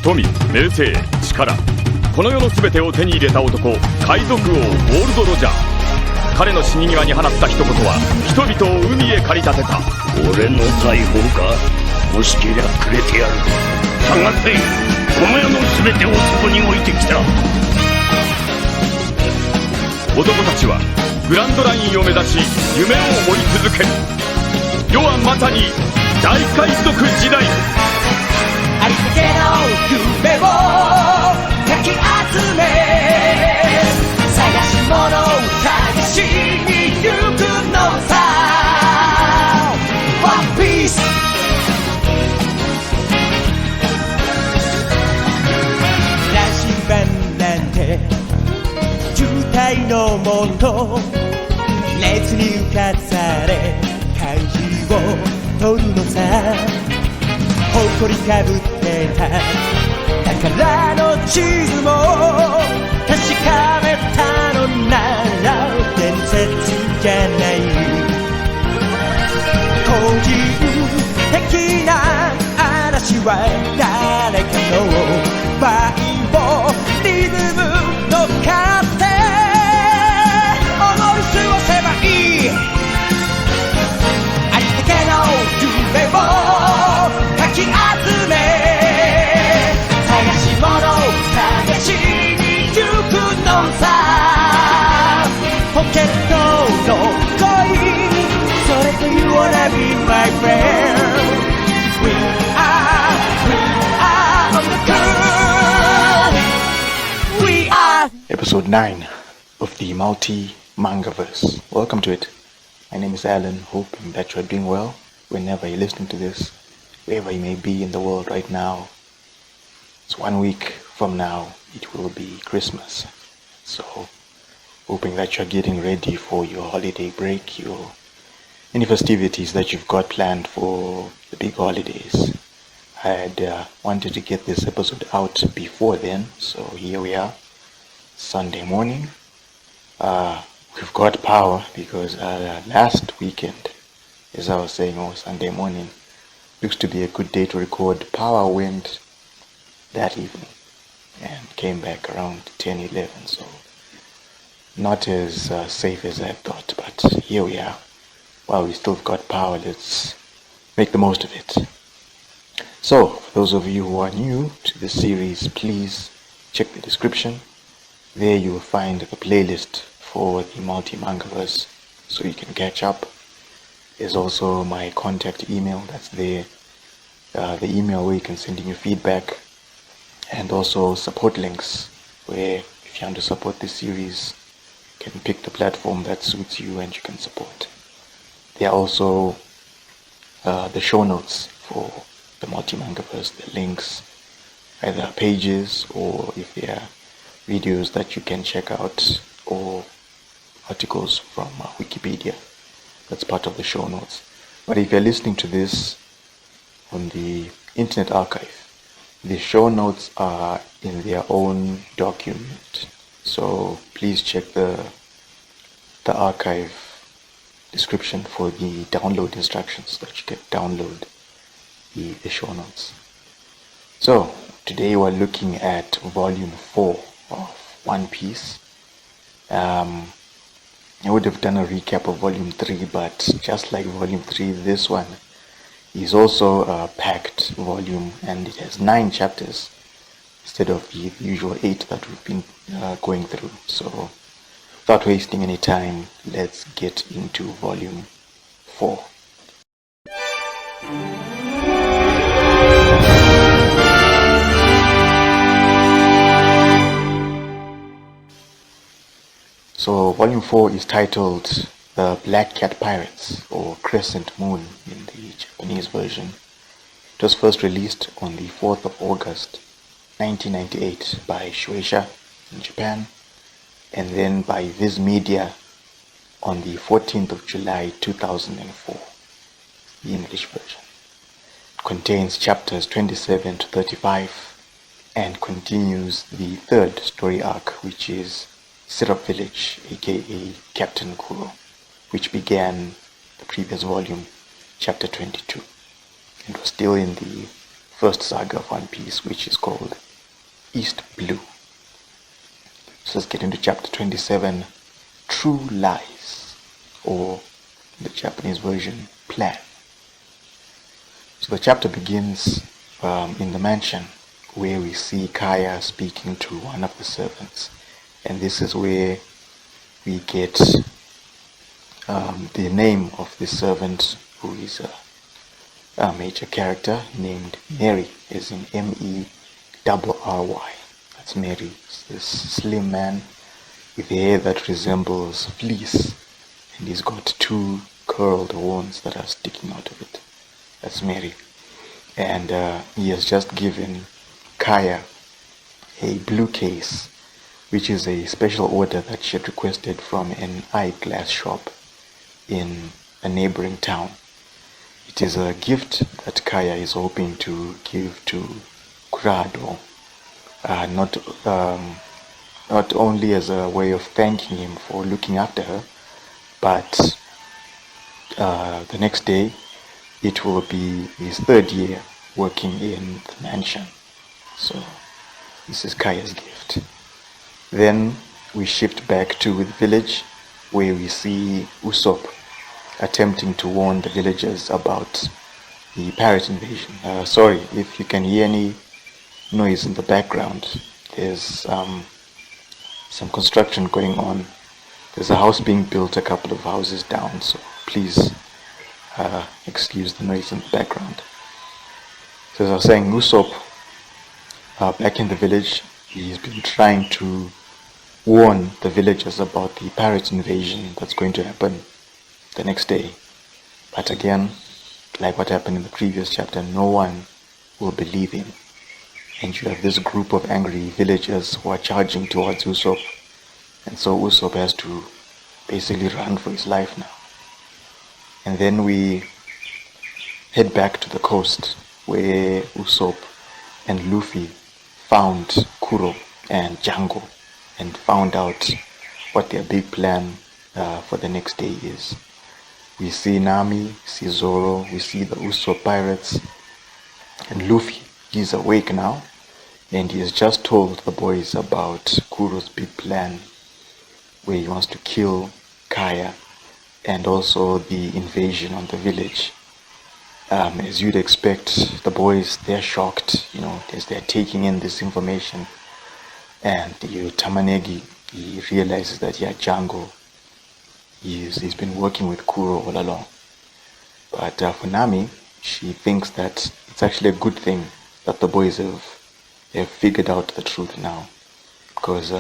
富、名声、力、この世の全てを手に入れた男、海賊王ゴールド・ロジャー。彼の死に際に放った一言は人々を海へ駆り立てた。俺の財宝か、欲しけりゃくれてやる。探せ、この世の全てをそこに置いてきた。男たちはグランドラインを目指し夢を追い続ける。世はまさに大海賊時代。ありったけの夢をかき集め、探し物を探しに行くのさ。ワンピース羅針盤なんて渋滞のもと、熱に浮かされ漢字を取るのさ。誇りかぶってた宝の地図も確かめたのなら伝説じゃない。個人的な嵐は誰かのバイオリズム乗っかって思い過ごせばいい。ありったけの夢をかき集め、探し物を探しに行くのさ。ポケットの恋、それと You wanna be my friend. We are on the curve. We are Episode 9 of the MultiMangaverse. Welcome to it. My name is Alan, hoping that you are doing well whenever you're listening to this, wherever you may be in the world right now. It's 1 week from now, it will be Christmas. So, hoping that you're getting ready for your holiday break, any festivities that you've got planned for the big holidays. I had wanted to get this episode out before then, so here we are, Sunday morning. We've got power because last weekend, as I was saying, Sunday morning, looks to be a good day to record. Power went that evening and came back around 10-11, so not as safe as I thought, but here we are. While we still got power, let's make the most of it. So, for those of you who are new to this series, please check the description. There you will find the playlist for the MultiMangaverse, so you can catch up. There's also my contact email that's there, the email where you can send in your feedback, and also support links where if you want to support this series, you can pick the platform that suits you and you can support. There are also the show notes for the MultiMangaverse, the links, either pages or if there are videos that you can check out or articles from Wikipedia. That's part of the show notes. But if you're listening to this on the Internet Archive, the show notes are in their own document. So please check the archive description for the download instructions that you can download the show notes. So today we're looking at volume 4 of One Piece. I would have done a recap of volume 3, but just like volume 3, this one is also a packed volume and it has 9 chapters instead of the usual 8 that we've been going through. So without wasting any time, let's get into volume 4. So volume 4 is titled The Black Cat Pirates, or Crescent Moon in the Japanese version. It was first released on the 4th of August 1998 by Shueisha in Japan, and then by Viz Media on the 14th of July 2004, the English version. It contains chapters 27 to 35 and continues the third story arc, which is Syrup Village, aka Captain Kuro, which began the previous volume, chapter 22. It was still in the first saga of One Piece, which is called East Blue. So let's get into chapter 27, True Lies, or the Japanese version, Plan. So the chapter begins in the mansion, where we see Kaya speaking to one of the servants, and this is where we get the name of the servant, who is a major character named Mary, as in Merry. That's Mary. It's this slim man with hair that resembles fleece, and he's got two curled horns that are sticking out of it. That's Mary. And he has just given Kaya a blue case, which is a special order that she had requested from an eyeglass shop in a neighboring town. It is a gift that Kaya is hoping to give to Kurado, not only as a way of thanking him for looking after her, but the next day it will be his third year working in the mansion. So this is Kaya's gift. Then we shift back to the village, where we see Usopp attempting to warn the villagers about the pirate invasion. Sorry if you can hear any noise in the background. There's some construction going on. There's a house being built a couple of houses down, so please excuse the noise in the background. So as I was saying, Usopp, back in the village, he's been trying to warn the villagers about the pirate invasion that's going to happen the next day. But again, like what happened in the previous chapter, no one will believe him. And you have this group of angry villagers who are charging towards Usopp. And so Usopp has to basically run for his life now. And then we head back to the coast, where Usopp and Luffy found Kuro and Django and found out what their big plan for the next day is. We see Nami, see Zoro, we see the Usopp pirates, and Luffy, he's awake now, and he has just told the boys about Kuro's big plan, where he wants to kill Kaya, and also the invasion on the village. As you'd expect, the boys, they're shocked, as they're taking in this information. And Tamanegi, he realizes that Django, he's been working with Kuro all along. But for Nami, she thinks that it's actually a good thing that the boys have figured out the truth now, because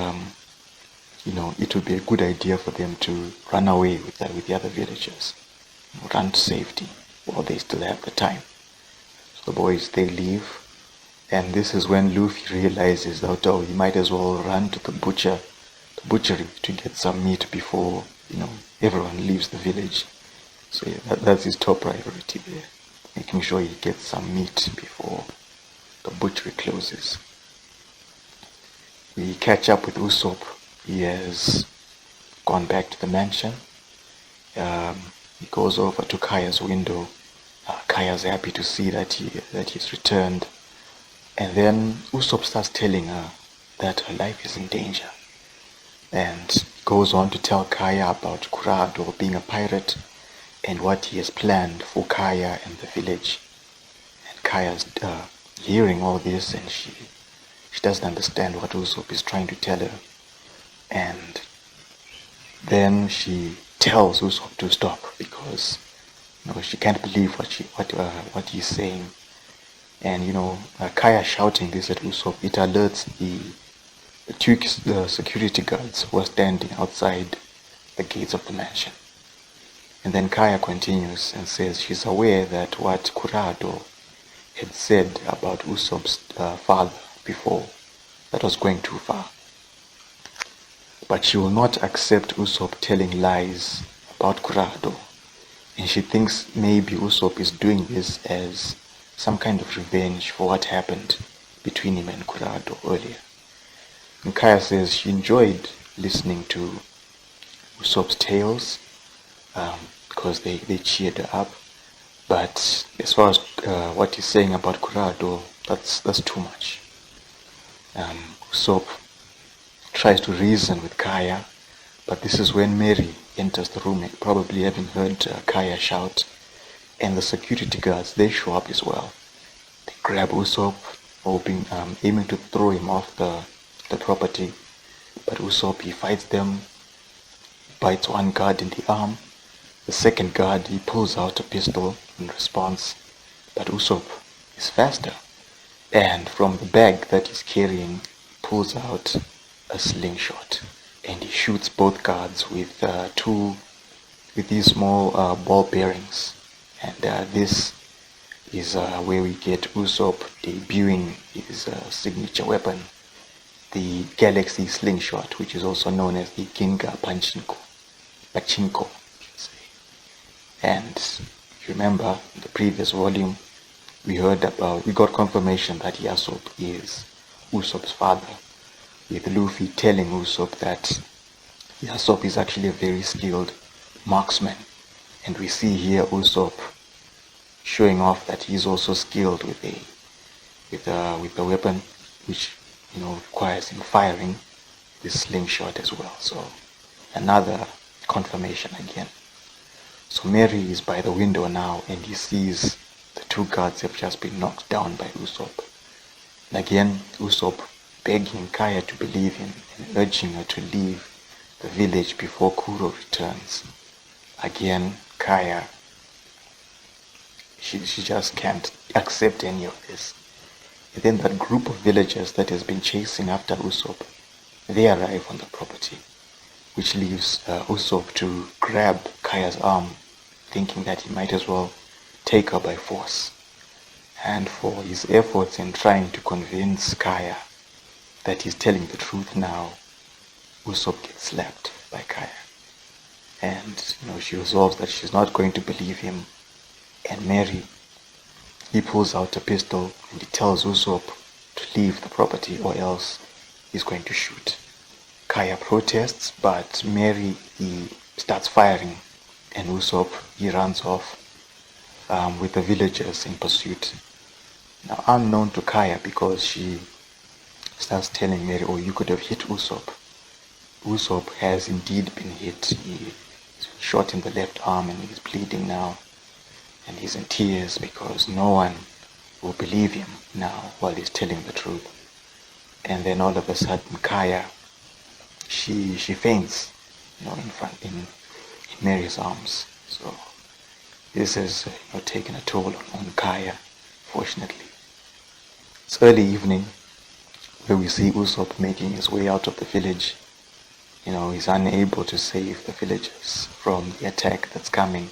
it would be a good idea for them to run away with the other villagers, run to safety while they still have the time. So the boys, they leave, and this is when Luffy realizes that he might as well run to the butchery to get some meat before everyone leaves the village. So yeah, that's his top priority there, making sure he gets some meat before the butchery closes. We catch up with Usopp. He has gone back to the mansion. He goes over to Kaya's window. Kaya's happy to see that he's returned. And then Usopp starts telling her that her life is in danger. And goes on to tell Kaya about Kurado being a pirate and what he has planned for Kaya and the village. And Kaya's hearing all this, and she doesn't understand what Usopp is trying to tell her. And then she tells Usopp to stop, because she can't believe what he's saying. And Kaya shouting this at Usopp, it alerts the security guards who are standing outside the gates of the mansion. And then Kaya continues and says she's aware that what Kurado had said about Usopp's father before, that was going too far. But she will not accept Usopp telling lies about Kurado, and she thinks maybe Usopp is doing this as some kind of revenge for what happened between him and Kurado earlier. And Kaya says she enjoyed listening to Usopp's tales because they cheered her up, But as far as what he's saying about Kurado, that's too much. Usopp tries to reason with Kaya, but this is when Mary enters the room, probably having heard Kaya shout, and the security guards, they show up as well. They grab Usopp, aiming to throw him off the property, but Usopp, he fights them, bites one guard in the arm. The second guard, he pulls out a pistol in response, but Usopp is faster, and from the bag that he's carrying, pulls out a slingshot, and he shoots both guards with these small ball bearings, and this is where we get Usopp debuting his signature weapon, the Galaxy Slingshot, which is also known as the Ginga Pachinko. And if you remember in the previous volume, we got confirmation that Yasop is Usopp's father, with Luffy telling Usopp that Yasop is actually a very skilled marksman. And we see here Usopp showing off that he's also skilled with the weapon, which requires him firing this slingshot as well. So another confirmation again. So Mary is by the window now, and he sees the two guards have just been knocked down by Usopp. And again, Usopp begging Kaya to believe him and urging her to leave the village before Kuro returns. Again, Kaya, she just can't accept any of this. And then that group of villagers that has been chasing after Usopp, they arrive on the property, which leaves Usopp to grab Kaya's arm, thinking that he might as well take her by force. And for his efforts in trying to convince Kaya that he's telling the truth now, Usopp gets slapped by Kaya. And she resolves that she's not going to believe him. And Mary, he pulls out a pistol and he tells Usopp to leave the property or else he's going to shoot. Kaya protests, but Mary, he starts firing, and Usopp, he runs off with the villagers in pursuit. Now, unknown to Kaya, because she starts telling Mary, oh, you could have hit Usopp. Usopp has indeed been hit. He's shot in the left arm and he's bleeding now. And he's in tears because no one will believe him now while he's telling the truth. And then all of a sudden, Kaya, she faints, in Mary's arms. So this has taken a toll on Kaya, fortunately. It's early evening, where we see Usopp making his way out of the village. He's unable to save the villagers from the attack that's coming.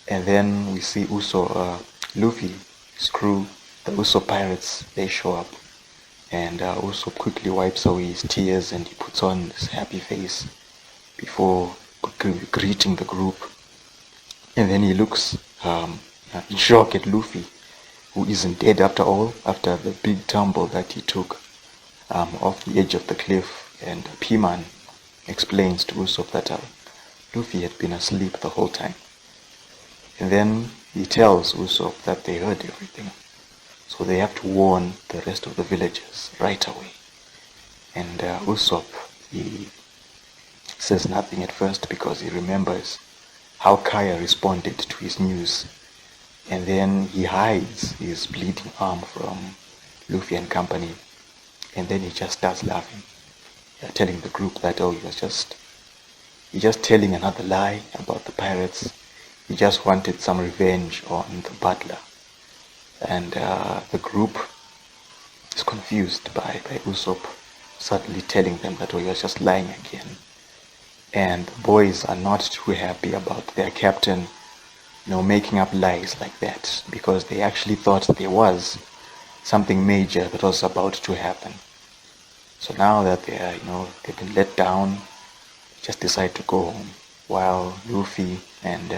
And then we see Luffy, his crew, the Usopp pirates, they show up. And Usopp quickly wipes away his tears and he puts on this happy face before greeting the group. And then he looks in shock at Luffy, who isn't dead after all, after the big tumble that he took off the edge of the cliff. And P-Man explains to Usopp that Luffy had been asleep the whole time. And then he tells Usopp that they heard everything. So they have to warn the rest of the villagers right away. And Usopp, he says nothing at first because he remembers how Kaya responded to his news. And then he hides his bleeding arm from Luffy and company. And then he just starts laughing, telling the group that, he's just telling another lie about the pirates. He just wanted some revenge on the butler. And the group is confused by Usopp suddenly telling them that he was just lying again. And the boys are not too happy about their captain, making up lies like that, because they actually thought there was something major that was about to happen. So now that they've been let down, just decide to go home, while Luffy and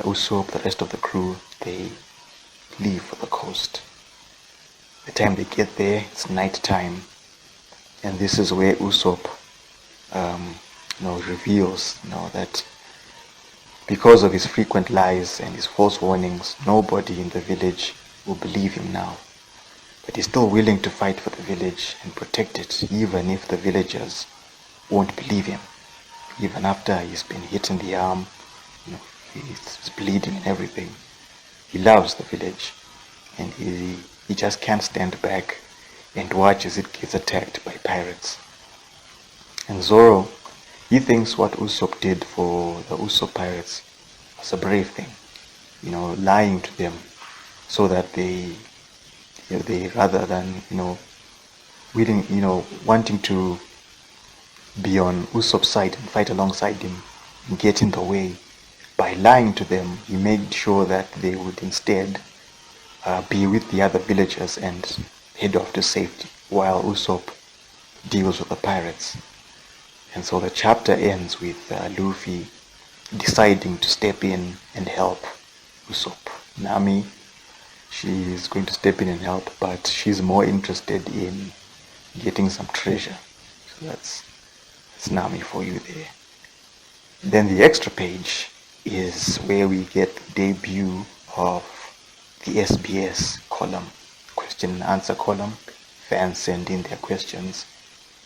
Usopp, the rest of the crew, they leave for the coast. By the time they get there, it's night time, and this is where Usopp reveals that Because of his frequent lies and his false warnings, nobody in the village will believe him now. But he's still willing to fight for the village and protect it, even if the villagers won't believe him. Even after he's been hit in the arm, he's bleeding and everything. He loves the village, and he just can't stand back and watch as it gets attacked by pirates. And Zoro, he thinks what Usopp did for the Usopp pirates was a brave thing, lying to them so that they rather than wanting to be on Usopp's side and fight alongside him and get in the way. By lying to them, he made sure that they would instead be with the other villagers and head off to safety while Usopp deals with the pirates. And so the chapter ends with Luffy deciding to step in and help Usopp. Nami, she is going to step in and help, but she's more interested in getting some treasure. So that's Nami for you there. Then the extra page is where we get the debut of the SBS column, question and answer column. Fans send in their questions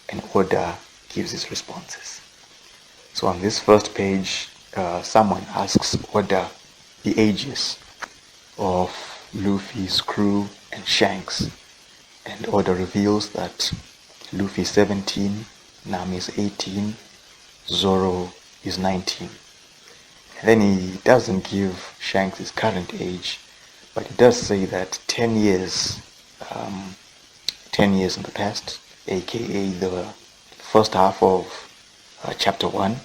and Oda gives his responses. So on this first page, someone asks Oda the ages of Luffy's crew and Shanks, and Oda reveals that Luffy is 17, Nami is 18, Zoro is 19. And then he doesn't give Shanks his current age, but he does say that 10 years in the past, aka the first half of chapter 1,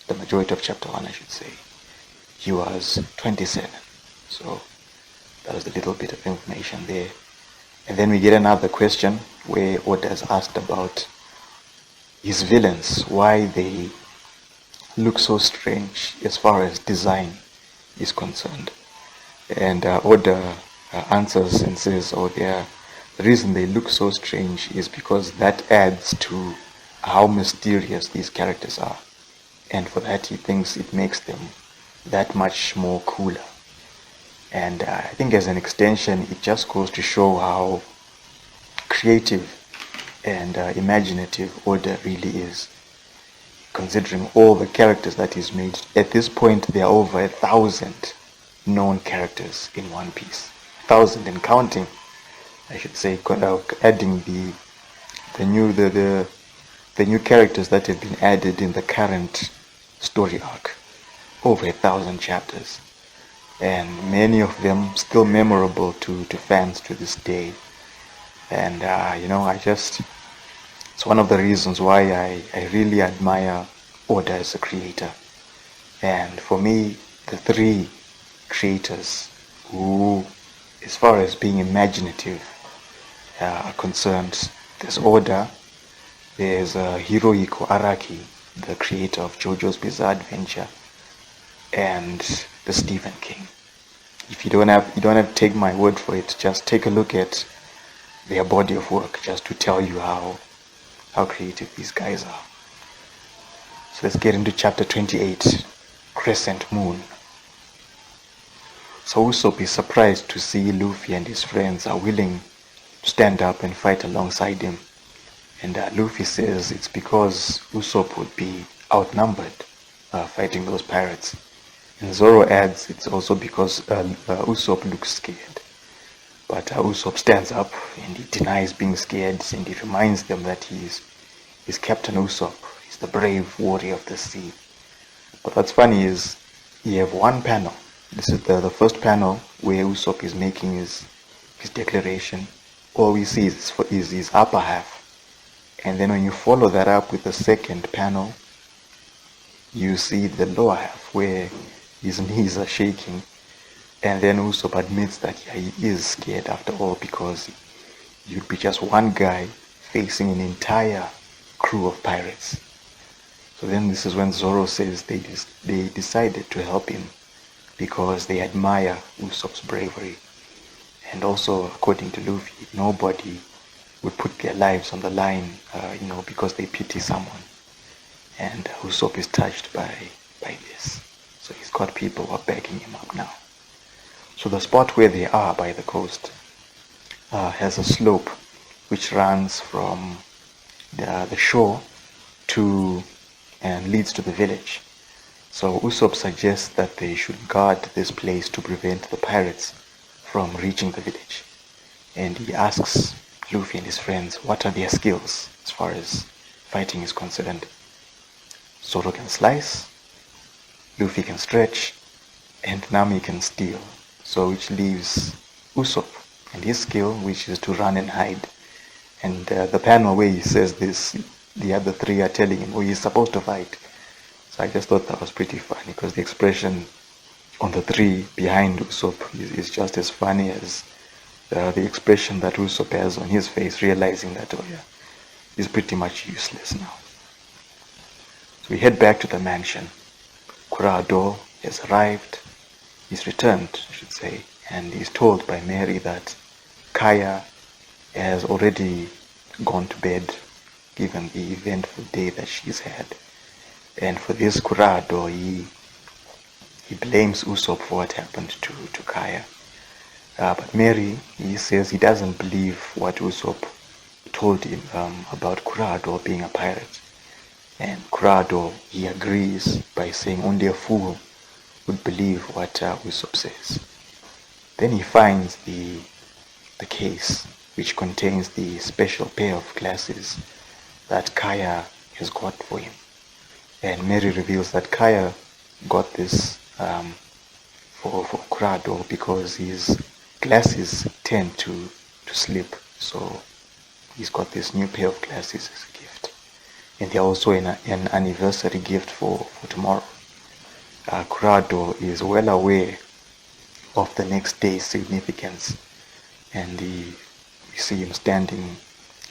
the majority of chapter 1 I should say, he was 27. So that was a little bit of information there. And then we get another question where Oda has asked about his villains, why they look so strange as far as design is concerned. And Oda answers and says, the reason they look so strange is because that adds to how mysterious these characters are. And for that, he thinks it makes them that much more cooler. And I think as an extension, it just goes to show how creative and imaginative Oda really is, considering all the characters that he's made. At this point, there are over 1,000 known characters in One Piece. 1,000 and counting, I should say, adding the new characters that have been added in the current story arc. Over 1,000 chapters. And many of them still memorable to fans to this day. And it's one of the reasons why I really admire Oda as a creator. And for me, the three creators who, as far as being imaginative are concerned, there's Oda, there's Hirohiko Araki, the creator of JoJo's Bizarre Adventure, and the Stephen King. If you don't have to take my word for it, just take a look at their body of work just to tell you how creative these guys are. So let's get into chapter 28, Crescent Moon. So Usopp is surprised to see Luffy and his friends are willing to stand up and fight alongside him. And Luffy says it's because Usopp would be outnumbered fighting those pirates. And Zoro adds it's also because Usopp looks scared. But Usopp stands up and he denies being scared, and he reminds them that he's Captain Usopp. He's the brave warrior of the sea. But what's funny is you have one panel. This is the first panel where Usopp is making his declaration. All we see is his upper half. And then when you follow that up with the second panel, you see the lower half where his knees are shaking. And then Usopp admits that he is scared after all, because you'd be just one guy facing an entire crew of pirates. So then this is when Zoro says they decided to help him because they admire Usopp's bravery. And also, according to Luffy, nobody would put their lives on the line, because they pity someone. And Usopp is touched by this. So he's got people who are backing him up now. So the spot where they are by the coast has a slope which runs from the shore to and leads to the village. So Usopp suggests that they should guard this place to prevent the pirates from reaching the village. And he asks Luffy and his friends what are their skills as far as fighting is concerned. Zoro can slice, Luffy can stretch, and Nami can steal. So which leaves Usopp and his skill, which is to run and hide. And the panel where he says this, the other three are telling him, oh, he's supposed to fight. So I just thought that was pretty funny, because the expression on the three behind Usopp is just as funny as the expression that Usopp has on his face, realizing that, oh yeah, he's pretty much useless now. So we head back to the mansion. Kurado has arrived. He's returned, I should say, and he's told by Mary that Kaya has already gone to bed, given the eventful day that she's had. And for this, Kurado, he blames Usopp for what happened to Kaya. But Mary, he says he doesn't believe what Usopp told him about Kurado being a pirate. And Kurado, he agrees by saying only a fool would believe what Usopp says. Then he finds the case which contains the special pair of glasses that Kaya has got for him. And Mary reveals that Kaya got this for Kurado because his glasses tend to slip. So he's got this new pair of glasses as a gift. And they're also an anniversary gift for tomorrow. Kurado is well aware of the next day's significance, and we see him standing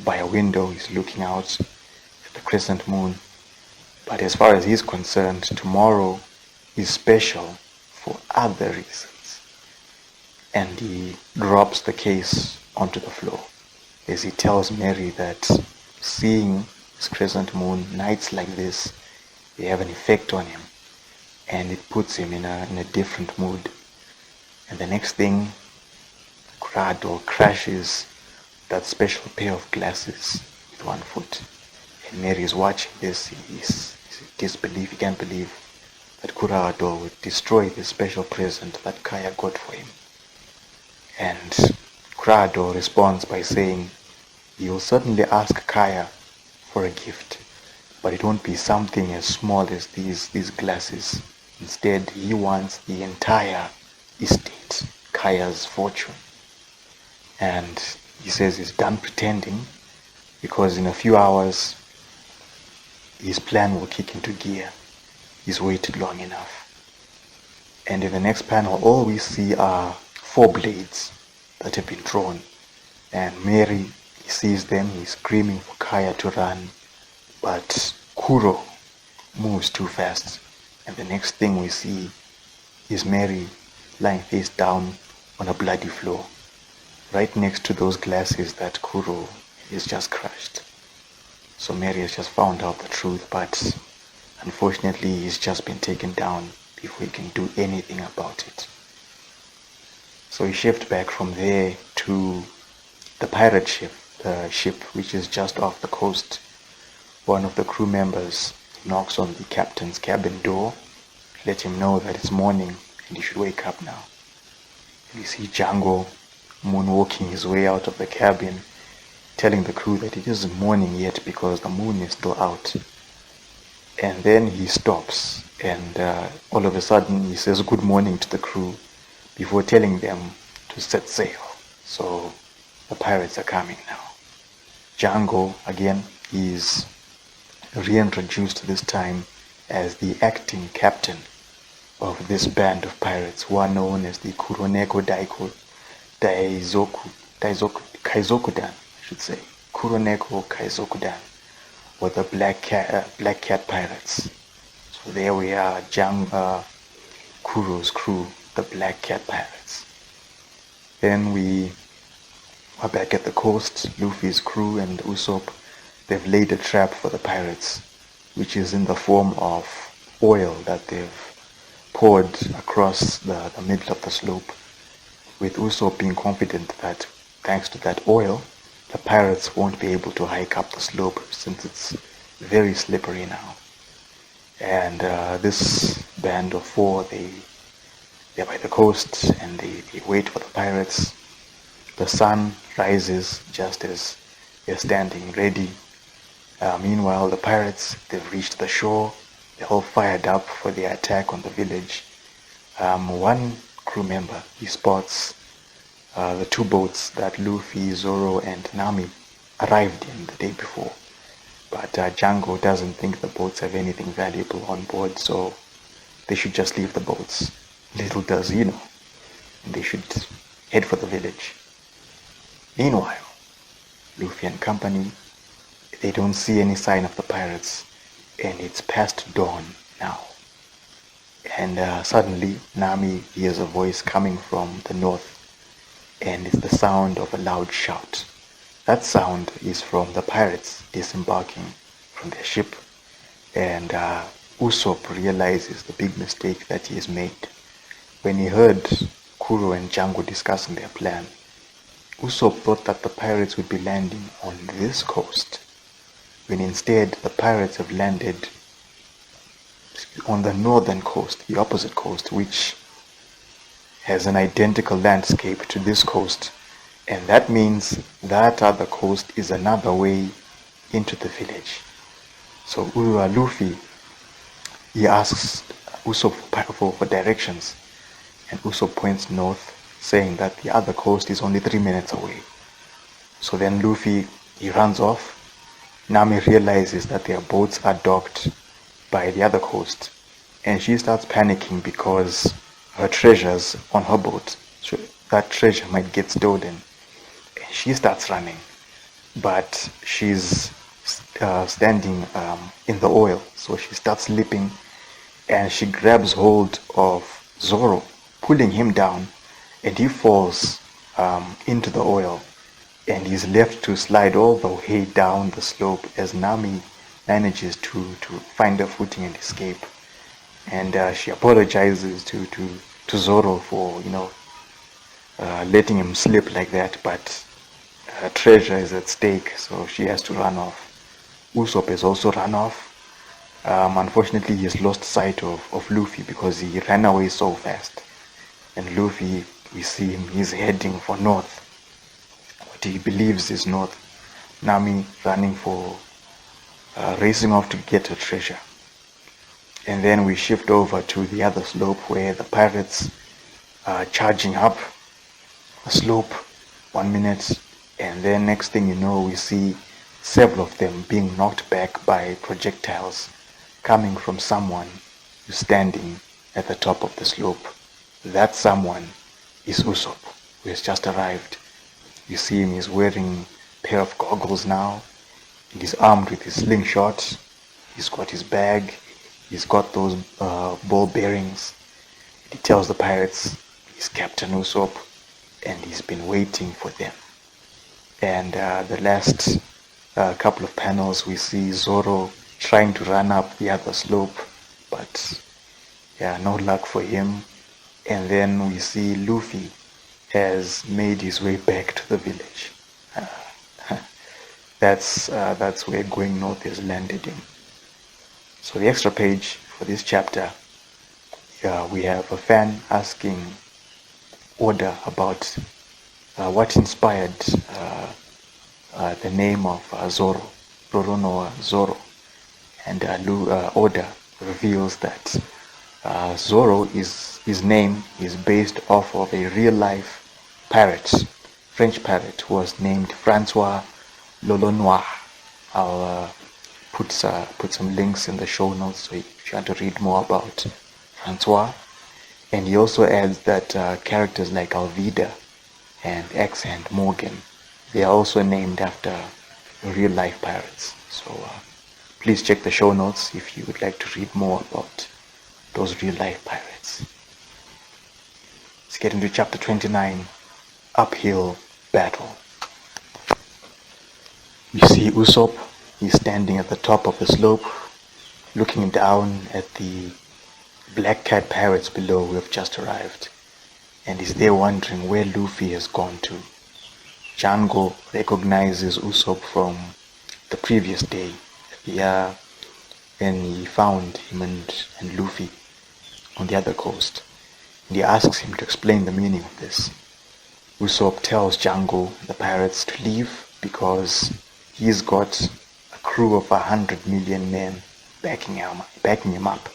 by a window. He's looking out at the crescent moon. But as far as he's concerned, tomorrow is special for other reasons. And he drops the case onto the floor as he tells Mary that seeing this crescent moon, nights like this, they have an effect on him, and it puts him in a different mood. And the next thing, Kurado crashes that special pair of glasses with one foot. And Mary is watching this. He's disbelief. He can't believe that Kurado would destroy this special present that Kaya got for him. And Kurado responds by saying he will certainly ask Kaya for a gift, but it won't be something as small as these glasses. Instead, he wants the entire estate, Kaya's fortune. And he says he's done pretending, because in a few hours his plan will kick into gear. He's waited long enough. And in the next panel, all we see are 4 blades that have been drawn. And Mary, he sees them, he's screaming for Kaya to run, but Kuro moves too fast. And the next thing we see is Mary lying face down on a bloody floor, right next to those glasses that Kuro is just crushed. So Mary has just found out the truth, but unfortunately he's just been taken down before he can do anything about it. So we shift back from there to the pirate ship, the ship which is just off the coast. One of the crew members knocks on the captain's cabin door, let him know that it's morning and he should wake up now. We see Django moonwalking his way out of the cabin, telling the crew that it isn't morning yet because the moon is still out. And then he stops, and all of a sudden he says good morning to the crew before telling them to set sail. So the pirates are coming now. Django, again, is reintroduced this time as the acting captain of this band of pirates who are known as the Kuroneko Kaizokudan, I should say. Kuroneko Kaizokudan, or the Black Cat Pirates. So there we are, Kuro's crew, the Black Cat Pirates. Then we are back at the coast. Luffy's crew and Usopp, they've laid a trap for the pirates, which is in the form of oil that they've poured across the middle of the slope, with Usopp being confident that thanks to that oil, the pirates won't be able to hike up the slope since it's very slippery now. And this band of four, they're by the coast and they wait for the pirates. The sun rises just as they're standing ready. Meanwhile, the pirates, they've reached the shore. They're all fired up for the attack on the village. One crew member, he spots the two boats that Luffy, Zoro, and Nami arrived in the day before. But Django doesn't think the boats have anything valuable on board, so they should just leave the boats. Little does he know. They should head for the village. Meanwhile, Luffy and company, they don't see any sign of the pirates, and it's past dawn now. And suddenly, Nami hears a voice coming from the north, and it's the sound of a loud shout. That sound is from the pirates disembarking from their ship, and Usopp realizes the big mistake that he has made. When he heard Kuro and Django discussing their plan, Usopp thought that the pirates would be landing on this coast, when instead the pirates have landed on the northern coast, the opposite coast, which has an identical landscape to this coast, and that means that other coast is another way into the village. So Luffy, he asks Usopp for directions, and Usopp points north, saying that the other coast is only 3 minutes away. So then Luffy, he runs off. Nami realizes that their boats are docked by the other coast, and she starts panicking because her treasure's on her boat, so that treasure might get stolen. And she starts running, but she's standing in the oil, so she starts slipping, and she grabs hold of Zoro, pulling him down, and he falls into the oil, and he's left to slide all the way down the slope as Nami manages to find her footing and escape. And she apologizes to Zoro for letting him slip like that, but her treasure is at stake, so she has to run off. Usopp has also run off. Unfortunately, he has lost sight of Luffy because he ran away so fast. And Luffy, we see him, he's heading for north, what he believes is north. Nami running for racing off to get her treasure. And then we shift over to the other slope where the pirates are charging up the slope 1 minute, and then next thing you know, we see several of them being knocked back by projectiles coming from someone who's standing at the top of the slope. That someone is Usopp, who has just arrived. You see him, he's wearing a pair of goggles now, and he's armed with his slingshot. He's got his bag, he's got those ball bearings. He tells the pirates he's Captain Usopp, and he's been waiting for them. And the last couple of panels, we see Zoro trying to run up the other slope, but yeah, no luck for him. And then we see Luffy has made his way back to the village. That's where going north has landed him. So the extra page for this chapter, we have a fan asking Oda about what inspired the name of Zoro, Roronoa Zoro. And Oda reveals that Zoro, his name is based off of a real-life parrot, French parrot, who was named Francois Lolonois. I'll put some links in the show notes so if you want to read more about Francois. And he also adds that characters like Alvida and X and Morgan, they are also named after real-life pirates. So please check the show notes if you would like to read more about those real-life pirates. Let's get into chapter 29, Uphill Battle. We see Usopp, he's standing at the top of the slope, looking down at the black cat pirates below who have just arrived, and is there wondering where Luffy has gone to. Django recognizes Usopp from the previous day, when he found him and Luffy on the other coast, and he asks him to explain the meaning of this. Usopp tells Django and the pirates to leave because he's got a crew of 100 million men backing him up.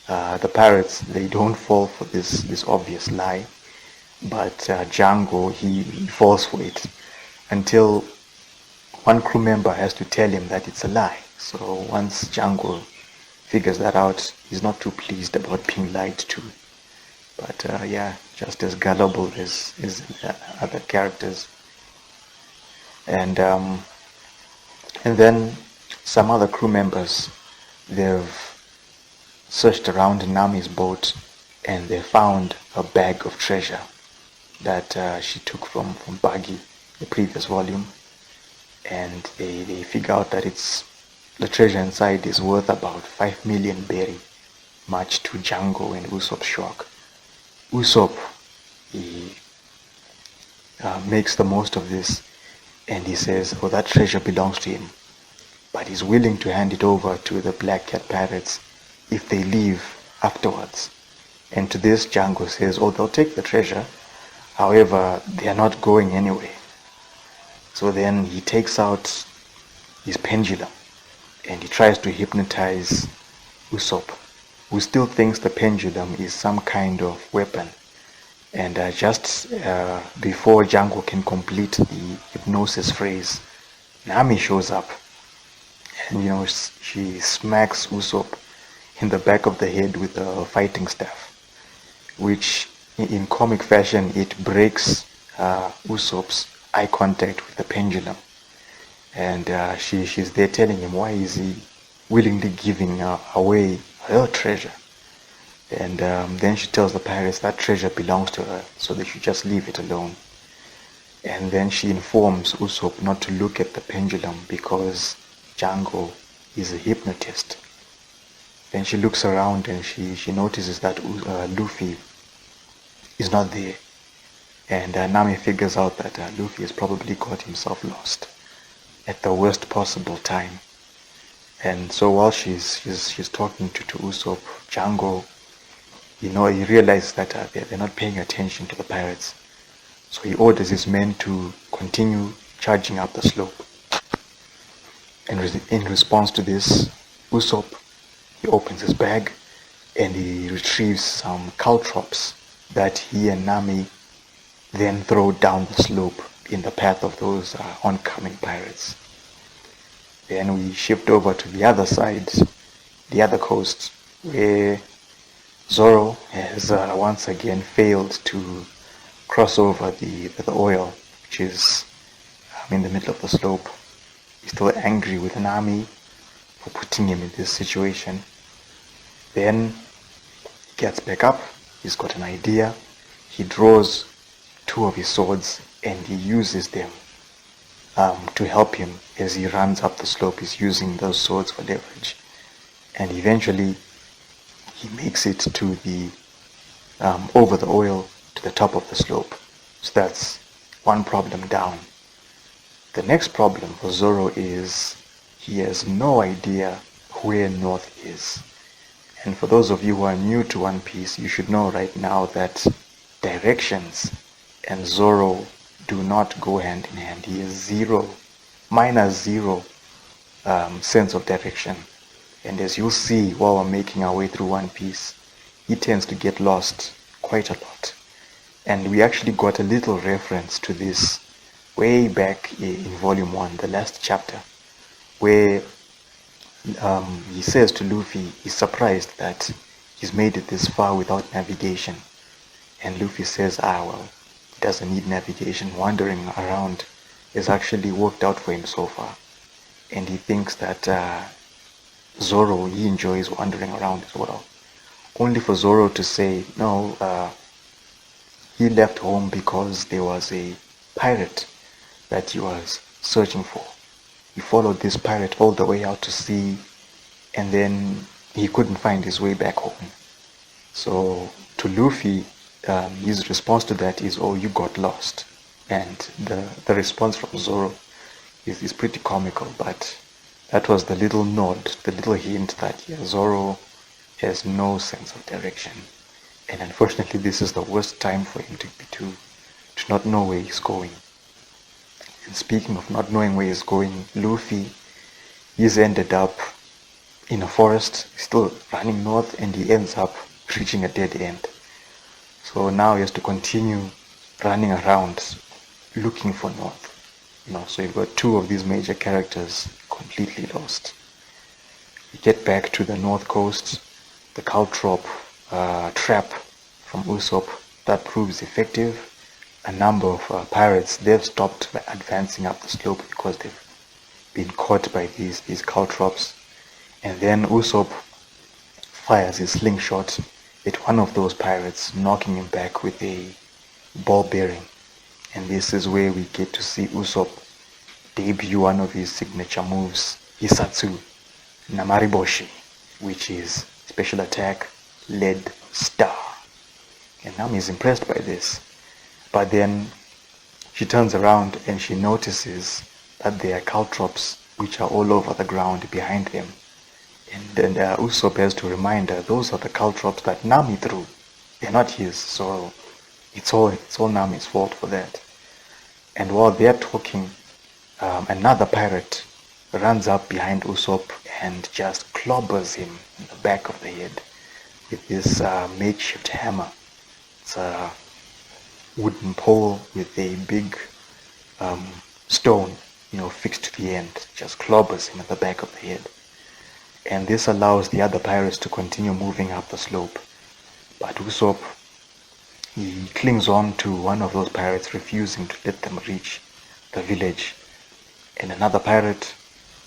The pirates, they don't fall for this obvious lie, but Django, he falls for it until one crew member has to tell him that it's a lie. So once Django figures that out, he's not too pleased about being lied to. But just as gullible as other characters. And then some other crew members, they've searched around Nami's boat and they found a bag of treasure that she took from Buggy, the previous volume, and they figure out that the treasure inside is worth about 5 million berry, much to Django and Usopp's shock. Usopp, he makes the most of this, and he says, that treasure belongs to him, but he's willing to hand it over to the Black Cat pirates if they leave afterwards. And to this, Django says, they'll take the treasure, however, they are not going anyway. So then he takes out his pendulum and he tries to hypnotize Usopp, who still thinks the pendulum is some kind of weapon. And just before Django can complete the hypnosis phrase, Nami shows up, and she smacks Usopp in the back of the head with a fighting staff, which in comic fashion it breaks Usopp's eye contact with the pendulum. And she's there telling him why is he willingly giving away her treasure. And then she tells the pirates that treasure belongs to her, so they should just leave it alone. And then she informs Usopp not to look at the pendulum because Django is a hypnotist. Then she looks around and she notices that Luffy is not there. And Nami figures out that Luffy has probably got himself lost at the worst possible time. And so while she's talking to Usopp, Django, he realizes that they're not paying attention to the pirates. So he orders his men to continue charging up the slope. And in response to this, Usopp, he opens his bag and he retrieves some caltrops that he and Nami then throw down the slope in the path of those oncoming pirates. Then we shift over to the other side, the other coast, where Zoro has once again failed to cross over the oil, which is in the middle of the slope. He's still angry with Nami for putting him in this situation. Then he gets back up, he's got an idea, he draws two of his swords and he uses them to help him as he runs up the slope. He's using those swords for leverage, and eventually he makes it to the over the oil to the top of the slope. So that's one problem down. The next problem for Zoro is he has no idea where north is. And for those of you who are new to One Piece, you should know right now that directions and Zoro do not go hand in hand. He has zero sense of direction. And as you'll see while we're making our way through One Piece, he tends to get lost quite a lot. And we actually got a little reference to this way back in Volume 1, the last chapter, where he says to Luffy he's surprised that he's made it this far without navigation. And Luffy says, well, he doesn't need navigation. Wandering around has actually worked out for him so far. And he thinks that Zoro, he enjoys wandering around as well. Only for Zoro to say, no, he left home because there was a pirate that he was searching for. He followed this pirate all the way out to sea, and then he couldn't find his way back home. So to Luffy, his response to that is, "Oh, you got lost." And the response from Zoro is pretty comical, but that was the little nod, the little hint that Zoro has no sense of direction. And unfortunately, this is the worst time for him to not know where he's going. And speaking of not knowing where he's going, Luffy, he's ended up in a forest, still running north, and he ends up reaching a dead end. So now he has to continue running around looking for north. So you've got two of these major characters completely lost. You get back to the north coast, the Caltrop trap from Usopp, that proves effective. A number of pirates, they've stopped advancing up the slope because they've been caught by these Caltrops. And then Usopp fires his slingshot at one of those pirates, knocking him back with a ball bearing. And this is where we get to see Usopp debut one of his signature moves, Hisatsu Namariboshi, which is special attack, lead star. And Nami is impressed by this. But then she turns around and she notices that there are Caltrops which are all over the ground behind them. And then Usopp has to remind her, those are the Caltrops that Nami threw. They're not his, so it's all Nami's fault for that. And while they're talking, another pirate runs up behind Usopp and just clobbers him in the back of the head with this makeshift hammer. It's a wooden pole with a big stone, fixed to the end. Just clobbers him at the back of the head. And this allows the other pirates to continue moving up the slope. But Usopp, he clings on to one of those pirates, refusing to let them reach the village. And another pirate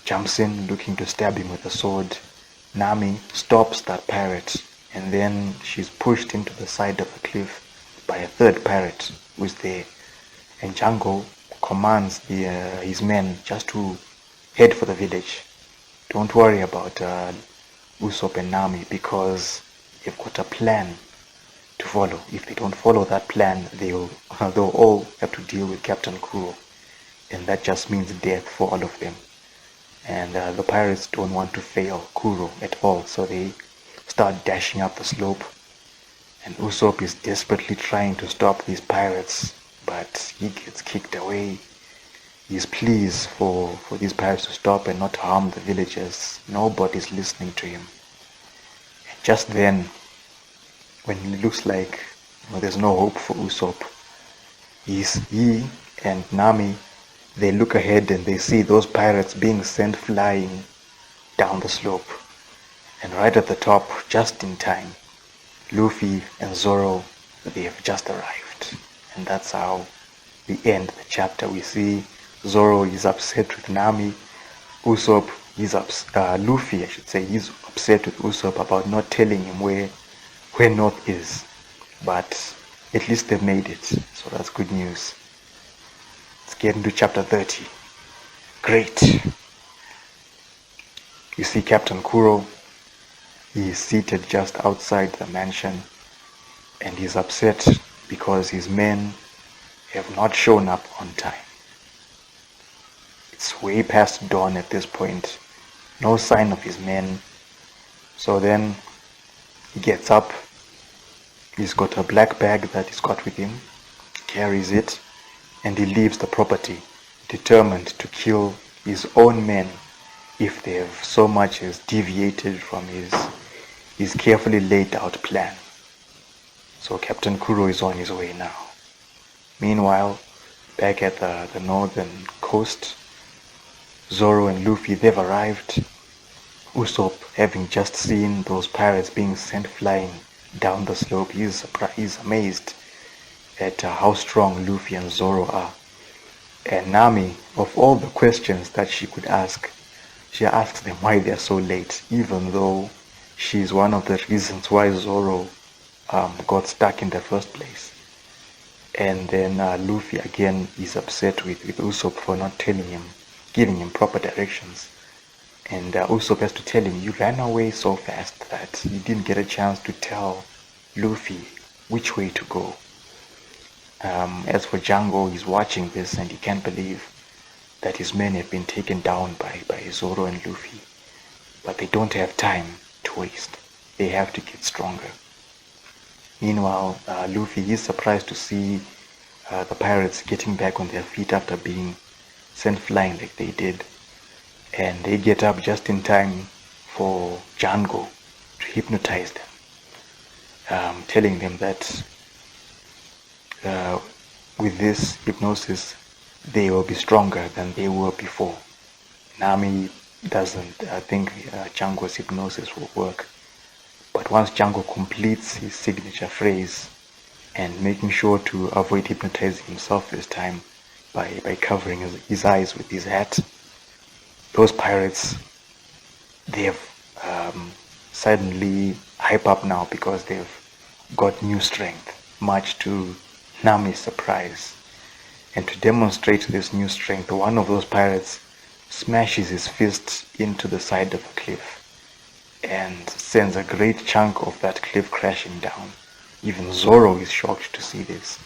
jumps in, looking to stab him with a sword. Nami stops that pirate, and then she's pushed into the side of the cliff by a third pirate who's there. And Django commands his men just to head for the village. Don't worry about Usopp and Nami, because they've got a plan to follow. If they don't follow that plan, they'll all have to deal with Captain Kuro, and that just means death for all of them. And the pirates don't want to fail Kuro at all, so they start dashing up the slope. And Usopp is desperately trying to stop these pirates, but he gets kicked away. His pleas for these pirates to stop and not harm the villagers, nobody's listening to him. And just then, when it looks like there's no hope for Usopp, he and Nami, they look ahead and they see those pirates being sent flying down the slope. And right at the top, just in time, Luffy and Zoro, they have just arrived. And that's how we end the chapter. We see Zoro is upset with Nami. Usopp, Luffy, I should say, he's upset with Usopp about not telling him where North is. But at least they made it, so that's good news. Let's get into chapter 30. Great. You see Captain Kuro, he is seated just outside the mansion, and he's upset because his men have not shown up on time. It's way past dawn at this point, no sign of his men. So then he gets up, he's got a black bag that he's got with him, carries it, and he leaves the property, determined to kill his own men if they have so much as deviated from his carefully laid out plan. So Captain Kuro is on his way now. Meanwhile, back at the northern coast, Zoro and Luffy, they've arrived. Usopp, having just seen those pirates being sent flying down the slope, he's amazed at how strong Luffy and Zoro are. And Nami, of all the questions that she could ask, she asks them why they're so late, even though she's one of the reasons why Zoro got stuck in the first place. And then Luffy again is upset with Usopp for not telling him, giving him proper directions. And Usopp has to tell him, you ran away so fast that you didn't get a chance to tell Luffy which way to go. As for Django, he's watching this and he can't believe that his men have been taken down by Zoro and Luffy. But they don't have time to waste. They have to get stronger. Meanwhile, Luffy is surprised to see the pirates getting back on their feet after being sent flying like they did. And they get up just in time for Django to hypnotize them, telling them that with this hypnosis they will be stronger than they were before. Nami doesn't think Django's hypnosis will work, but once Django completes his signature phrase and making sure to avoid hypnotizing himself this time by covering his eyes with his hat, those pirates, they have suddenly hype up now because they've got new strength, much to Nami's surprise. And to demonstrate this new strength, one of those pirates smashes his fist into the side of a cliff and sends a great chunk of that cliff crashing down. Even Zoro is shocked to see this.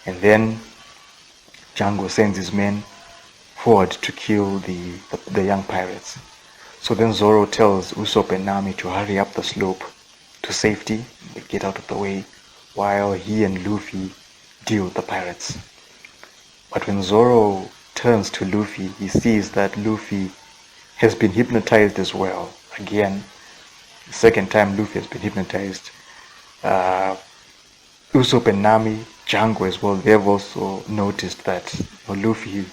And then Django sends his men forward to kill the young pirates. So then Zoro tells Usopp and Nami to hurry up the slope to safety, get out of the way, while he and Luffy deal with the pirates. But when Zoro turns to Luffy, he sees that Luffy has been hypnotized as well. Again, the second time Luffy has been hypnotized. Usopp and Nami, Django as well, they've also noticed that Luffy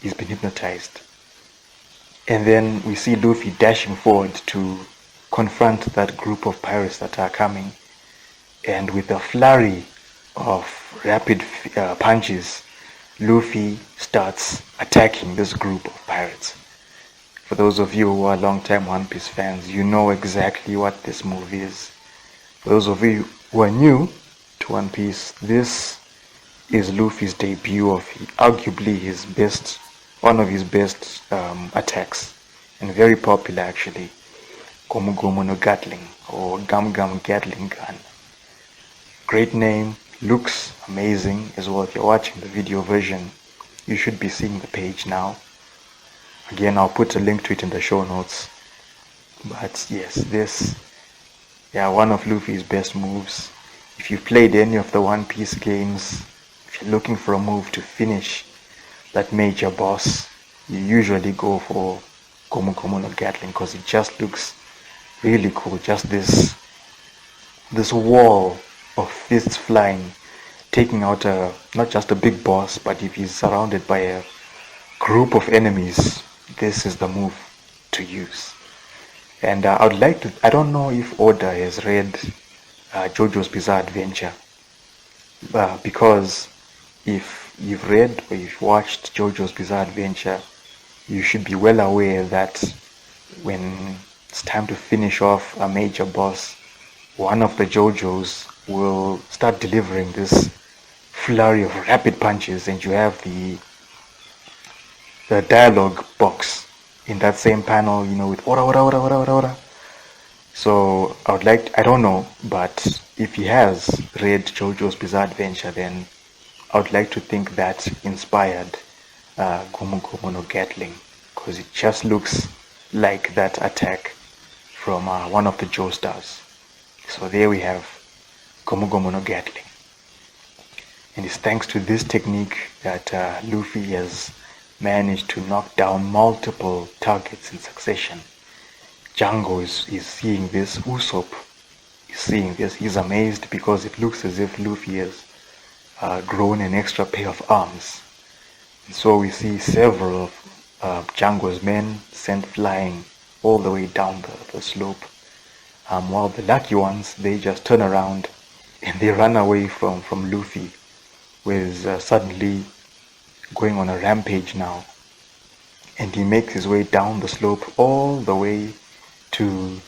has been hypnotized. And then we see Luffy dashing forward to confront that group of pirates that are coming. And with a flurry of rapid punches, Luffy starts attacking this group of pirates. For those of you who are long-time One Piece fans, you know exactly what this move is. For those of you who are new to One Piece, this is Luffy's debut of arguably one of his best attacks, and very popular actually, Gomu Gomu no Gatling, or Gum Gum Gatling gun. Great name, looks amazing as well. If you're watching the video version, you should be seeing the page now. Again, I'll put a link to it in the show notes. But yes, this, one of Luffy's best moves. If you've played any of the One Piece games, if you're looking for a move to finish that major boss, you usually go for Gomu Gomu no Gatling because it just looks really cool. Just this wall of fists flying, taking out not just a big boss, but if he's surrounded by a group of enemies, this is the move to use. And I don't know if Oda has read JoJo's Bizarre Adventure, because if you've read or you've watched JoJo's Bizarre Adventure, you should be well aware that when it's time to finish off a major boss, one of the JoJos will start delivering this flurry of rapid punches, and you have the dialogue box in that same panel, with ora ora ora ora ora ora. So I don't know, but if he has read JoJo's Bizarre Adventure, then I would like to think that inspired Gomu Gomu no Gatling, because it just looks like that attack from one of the Joestars. So there we have Gomu Gomu no Gatling. And it's thanks to this technique that Luffy has managed to knock down multiple targets in succession. Django is seeing this, Usopp is seeing this. He's amazed because it looks as if Luffy has grown an extra pair of arms. And so we see several of Django's men sent flying all the way down the slope, while the lucky ones, they just turn around and they run away from Luffy, who is suddenly going on a rampage now. And he makes his way down the slope all the way to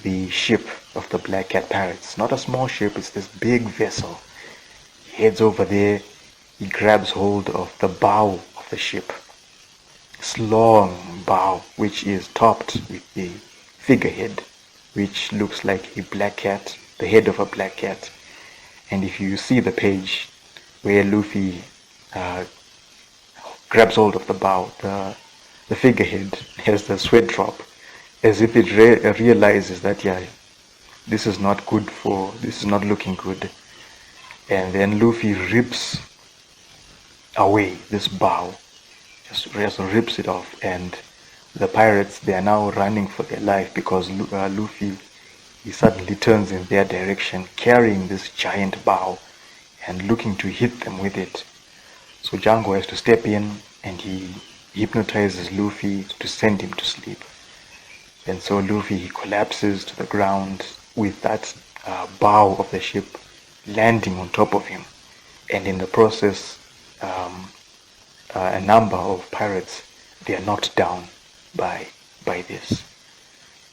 the ship of the Black Cat Pirates. Not a small ship, it's this big vessel. He heads over there, he grabs hold of the bow of the ship. This long bow, which is topped with the figurehead, which looks like a black cat the head of a black cat. And if you see the page where Luffy grabs hold of the bow, the figurehead has the sweat drop, as if it realizes that, yeah, this is not looking good. And then Luffy rips away this bow, just rips it off, and the pirates, they are now running for their life because Luffy, he suddenly turns in their direction carrying this giant bow and looking to hit them with it. So Django has to step in and he hypnotizes Luffy to send him to sleep. And so Luffy, he collapses to the ground with that bow of the ship landing on top of him. And in the process, a number of pirates, they are knocked down by this.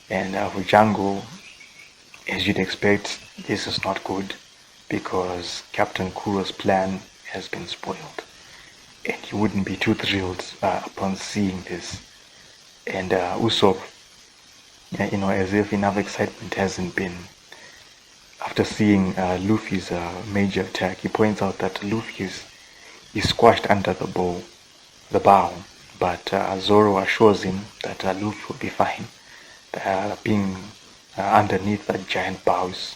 And for Django, as you'd expect, this is not good because Captain Kuro's plan has been spoiled. And he wouldn't be too thrilled upon seeing this. And Usopp, as if enough excitement hasn't been. After seeing Luffy's major attack, he points out that Luffy is squashed under the bow, but Zoro assures him that Luffy will be fine. Being underneath that giant bow is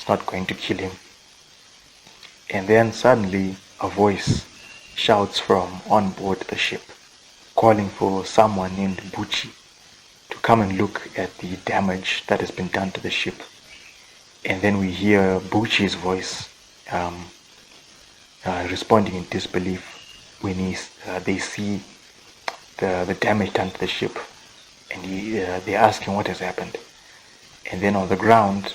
not going to kill him. And then suddenly a voice shouts from on board the ship, calling for someone named Buchi to come and look at the damage that has been done to the ship. And then we hear Buchi's voice responding in disbelief when they see the damage done to the ship, and they're asking what has happened. And then on the ground,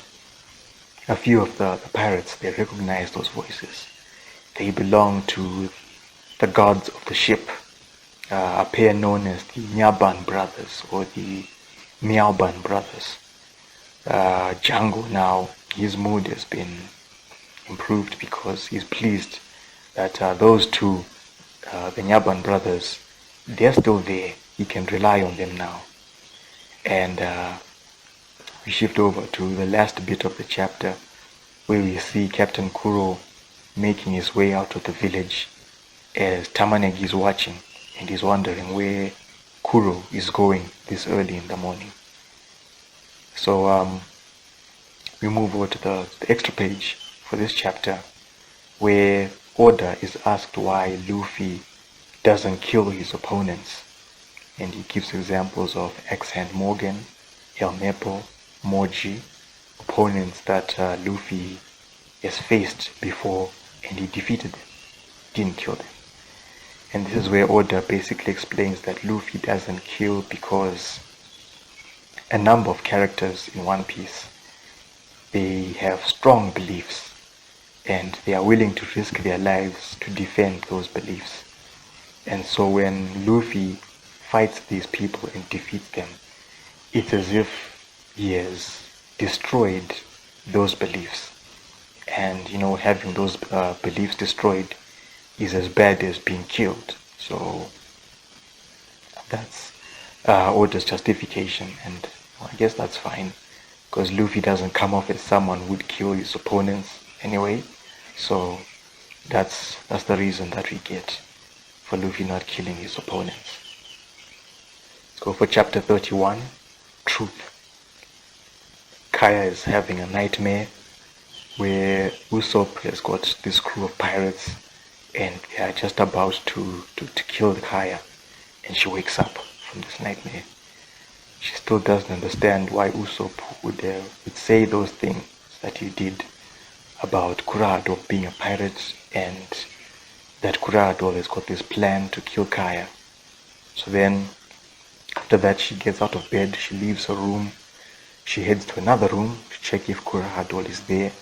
a few of the pirates, they recognize those voices. They belong to the gods of the ship, a pair known as the Nyaban brothers or the Miaoban brothers. Django now, his mood has been improved because he's pleased that those two, the Nyaban brothers, they're still there. He can rely on them now. And we shift over to the last bit of the chapter where we see Captain Kuro making his way out of the village as Tamanegi is watching and he's wondering where Kuro is going this early in the morning. So we move over to the extra page for this chapter where Oda is asked why Luffy doesn't kill his opponents, and he gives examples of X-Hand Morgan, El Nepo, Moji, opponents that Luffy has faced before and he defeated them, didn't kill them. And this is where Oda basically explains that Luffy doesn't kill because a number of characters in One Piece, they have strong beliefs and they are willing to risk their lives to defend those beliefs. And so when Luffy fights these people and defeats them, it's as if he has destroyed those beliefs. And having those beliefs destroyed is as bad as being killed. So that's Oda's justification, and I guess that's fine because Luffy doesn't come off as someone who would kill his opponents anyway. So that's the reason that we get for Luffy not killing his opponents. Let's go for chapter 31, Truth. Kaya is having a nightmare where Usopp has got this crew of pirates and they are just about to kill Kaya, and she wakes up from this nightmare. She still doesn't understand why Usopp would say those things that he did about Kurado being a pirate and that Kurado has got this plan to kill Kaya. So then after that she gets out of bed, she leaves her room, she heads to another room to check if Kurado is there.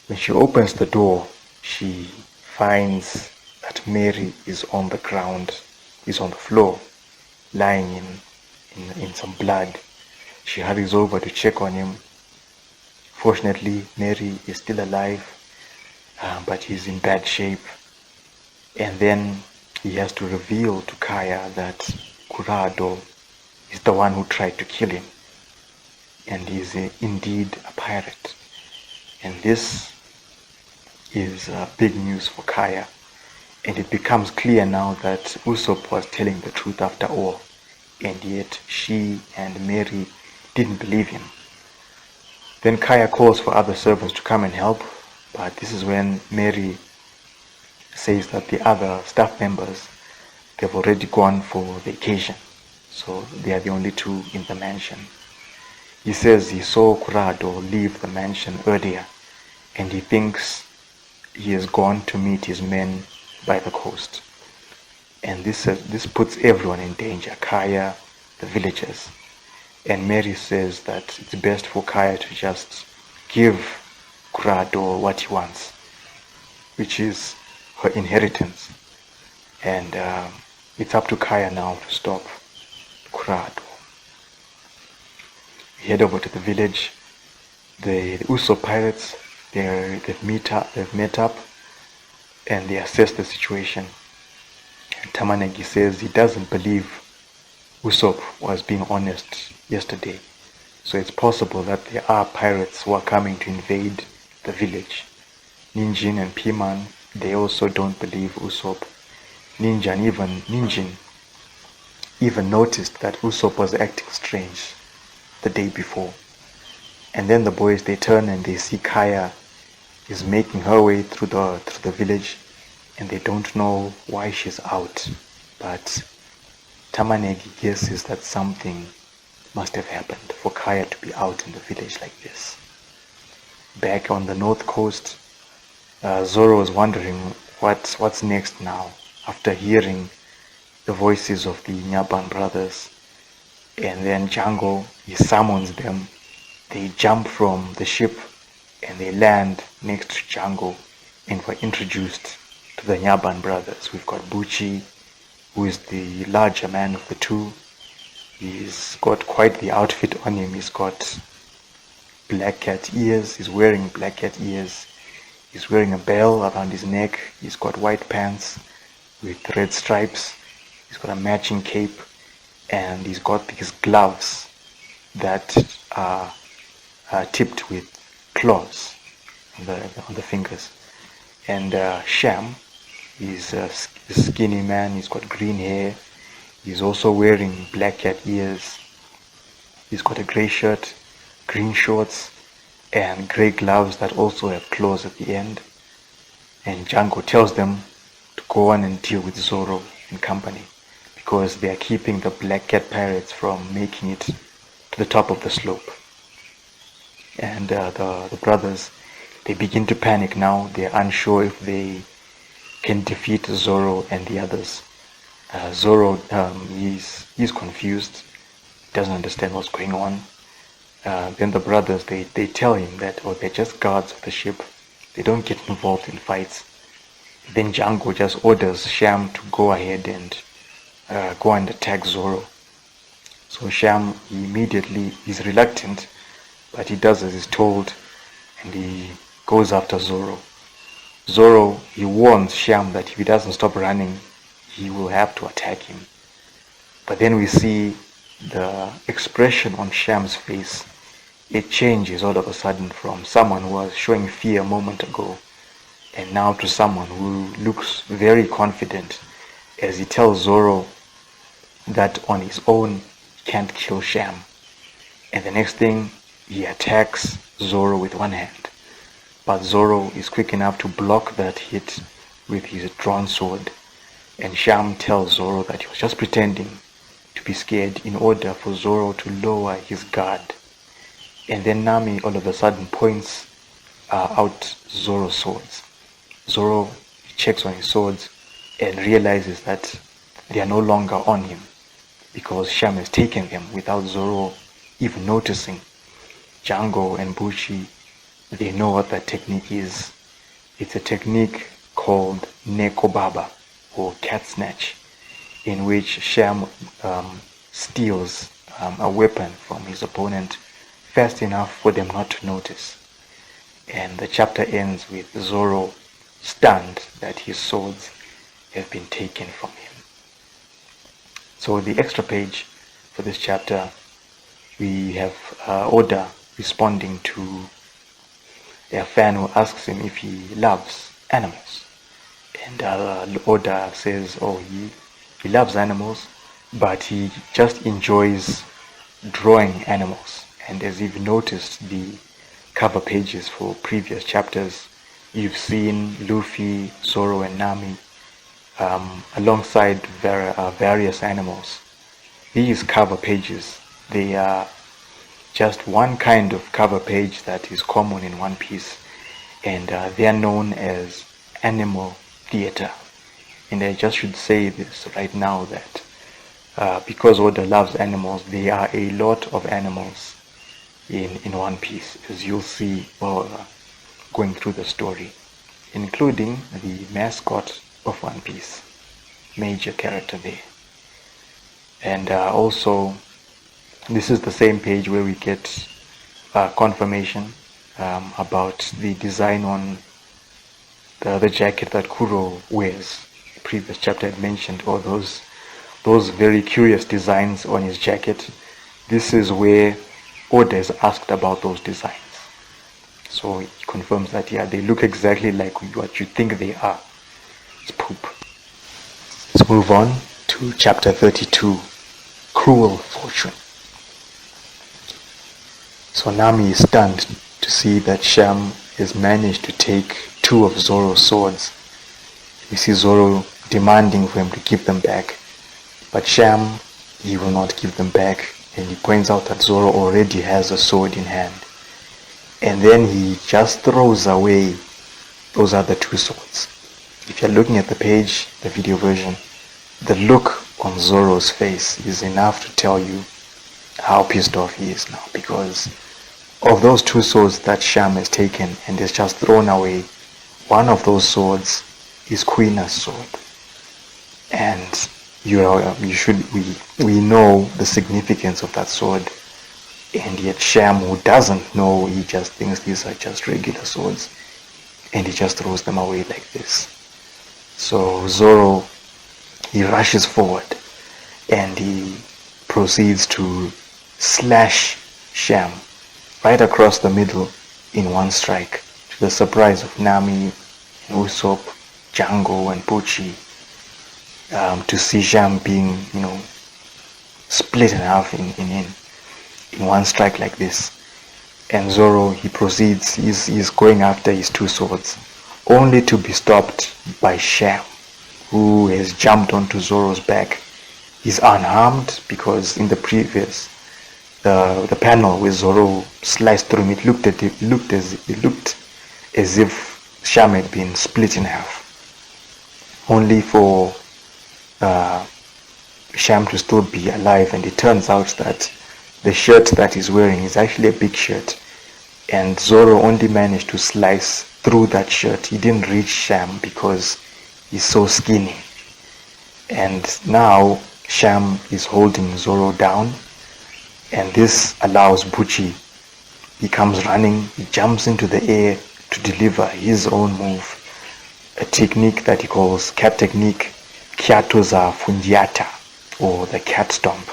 When she opens the door, she finds that Mary is on the ground, is on the floor, lying in some blood. She hurries over to check on him. Fortunately, Mary is still alive, but he's in bad shape. And then he has to reveal to Kaya that Kurado is the one who tried to kill him, and he's indeed a pirate. And this is big news for Kaya. And it becomes clear now that Usopp was telling the truth after all. And yet she and Mary didn't believe him. Then Kaya calls for other servants to come and help. But this is when Mary says that the other staff members, they've already gone for vacation. So they are the only two in the mansion. He says he saw Kurado leave the mansion earlier, and he thinks he has gone to meet his men by the coast. And this puts everyone in danger, Kaya, the villagers. And Mary says that it's best for Kaya to just give Kurado what he wants, which is her inheritance. And it's up to Kaya now to stop Kurado. We head over to the village. The Usopp pirates, they've met up and they assess the situation. And Tamanegi says he doesn't believe Usopp was being honest yesterday. So it's possible that there are pirates who are coming to invade the village. Ninjin and Piman, they also don't believe Usopp. Ninjin even noticed that Usopp was acting strange the day before. And then the boys, they turn and they see Kaya is making her way through the village, and they don't know why she's out. But Tamanegi guesses that something must have happened for Kaya to be out in the village like this. Back on the north coast, Zoro is wondering what's next now after hearing the voices of the Nyaban brothers. And then Django, he summons them. They jump from the ship and they land next to Django and were introduced to the Nyaban brothers. We've got Buchi, who is the larger man of the two. He's got quite the outfit on him. He's got black cat ears. He's wearing black cat ears. He's wearing a bell around his neck. He's got white pants with red stripes. He's got a matching cape, and he's got these gloves that are tipped with claws on the fingers. And Sham is a skinny man. He's got green hair. He's also wearing black cat ears. He's got a grey shirt, green shorts, and grey gloves that also have claws at the end. And Django tells them to go on and deal with Zoro and company, because they are keeping the Black Cat pirates from making it to the top of the slope. And the brothers, they begin to panic now. They are unsure if they can defeat Zoro and the others. Zoro, he's confused, doesn't understand what's going on. Then the brothers, they tell him that they're just guards of the ship. They don't get involved in fights. Then Django just orders Sham to go ahead and go and attack Zoro. So Sham, he's reluctant, but he does as he's told, and he goes after Zoro. Zoro, he warns Sham that if he doesn't stop running, he will have to attack him. But then we see the expression on Sham's face. It changes all of a sudden from someone who was showing fear a moment ago, and now to someone who looks very confident, as he tells Zoro that on his own he can't kill Sham. And the next thing, he attacks Zoro with one hand. But Zoro is quick enough to block that hit with his drawn sword. And Sham tells Zoro that he was just pretending to be scared in order for Zoro to lower his guard. And then Nami all of a sudden points out Zoro's swords. Zoro checks on his swords and realizes that they are no longer on him, because Sham has taken them without Zoro even noticing. Django and Bushi, they know what that technique is. It's a technique called Neko Baba, or cat snatch, in which Sham steals a weapon from his opponent fast enough for them not to notice. And the chapter ends with Zoro stunned that his swords have been taken from him. So the extra page for this chapter, we have Oda responding to a fan who asks him if he loves animals. And Oda says, oh, he loves animals, but he just enjoys drawing animals. And as you've noticed the cover pages for previous chapters, you've seen Luffy, Zoro, and Nami alongside various animals. These cover pages, they are just one kind of cover page that is common in One Piece, and they are known as animal theater. And I just should say this right now that because Oda loves animals, there are a lot of animals in One Piece, as you'll see while going through the story, including the mascot of One Piece, major character there. And also, this is the same page where we get confirmation about the design on the jacket that Kuro wears. The previous chapter had mentioned all those very curious designs on his jacket. This is where Oda is asked about those designs. So he confirms that, yeah, they look exactly like what you think they are. It's poop. Let's move on to chapter 32, Cruel Fortune. So Nami is stunned to see that Sham has managed to take 2 of Zoro's swords. We see Zoro demanding for him to give them back, but Sham, he will not give them back, and he points out that Zoro already has a sword in hand. And then he just throws away those other 2 swords. If you're looking at the page, the video version, the look on Zoro's face is enough to tell you how pissed off he is now, because of those 2 swords that Sham has taken and has just thrown away, one of those swords is Kuina's sword. And we know the significance of that sword, and yet Sham, who doesn't know, he just thinks these are just regular swords, and he just throws them away like this. So Zoro, he rushes forward and he proceeds to slash Sham right across the middle in one strike, to the surprise of Nami, Usopp, Django, and Pucci, to see Sham being, split in half in one strike like this. And Zoro, he proceeds, he's going after his 2 swords, only to be stopped by Sham, who has jumped onto Zoro's back. He's unharmed because in the previous, the panel where Zoro sliced through him, it looked as if Sham had been split in half, only for Sham to still be alive. And it turns out that the shirt that he's wearing is actually a big shirt, and Zoro only managed to slice through that shirt. He didn't reach Sham because he's so skinny. And now Sham is holding Zoro down, and this allows Pucci, he comes running, he jumps into the air to deliver his own move, a technique that he calls cat technique, Kyatoza Fundiata, or the cat stomp.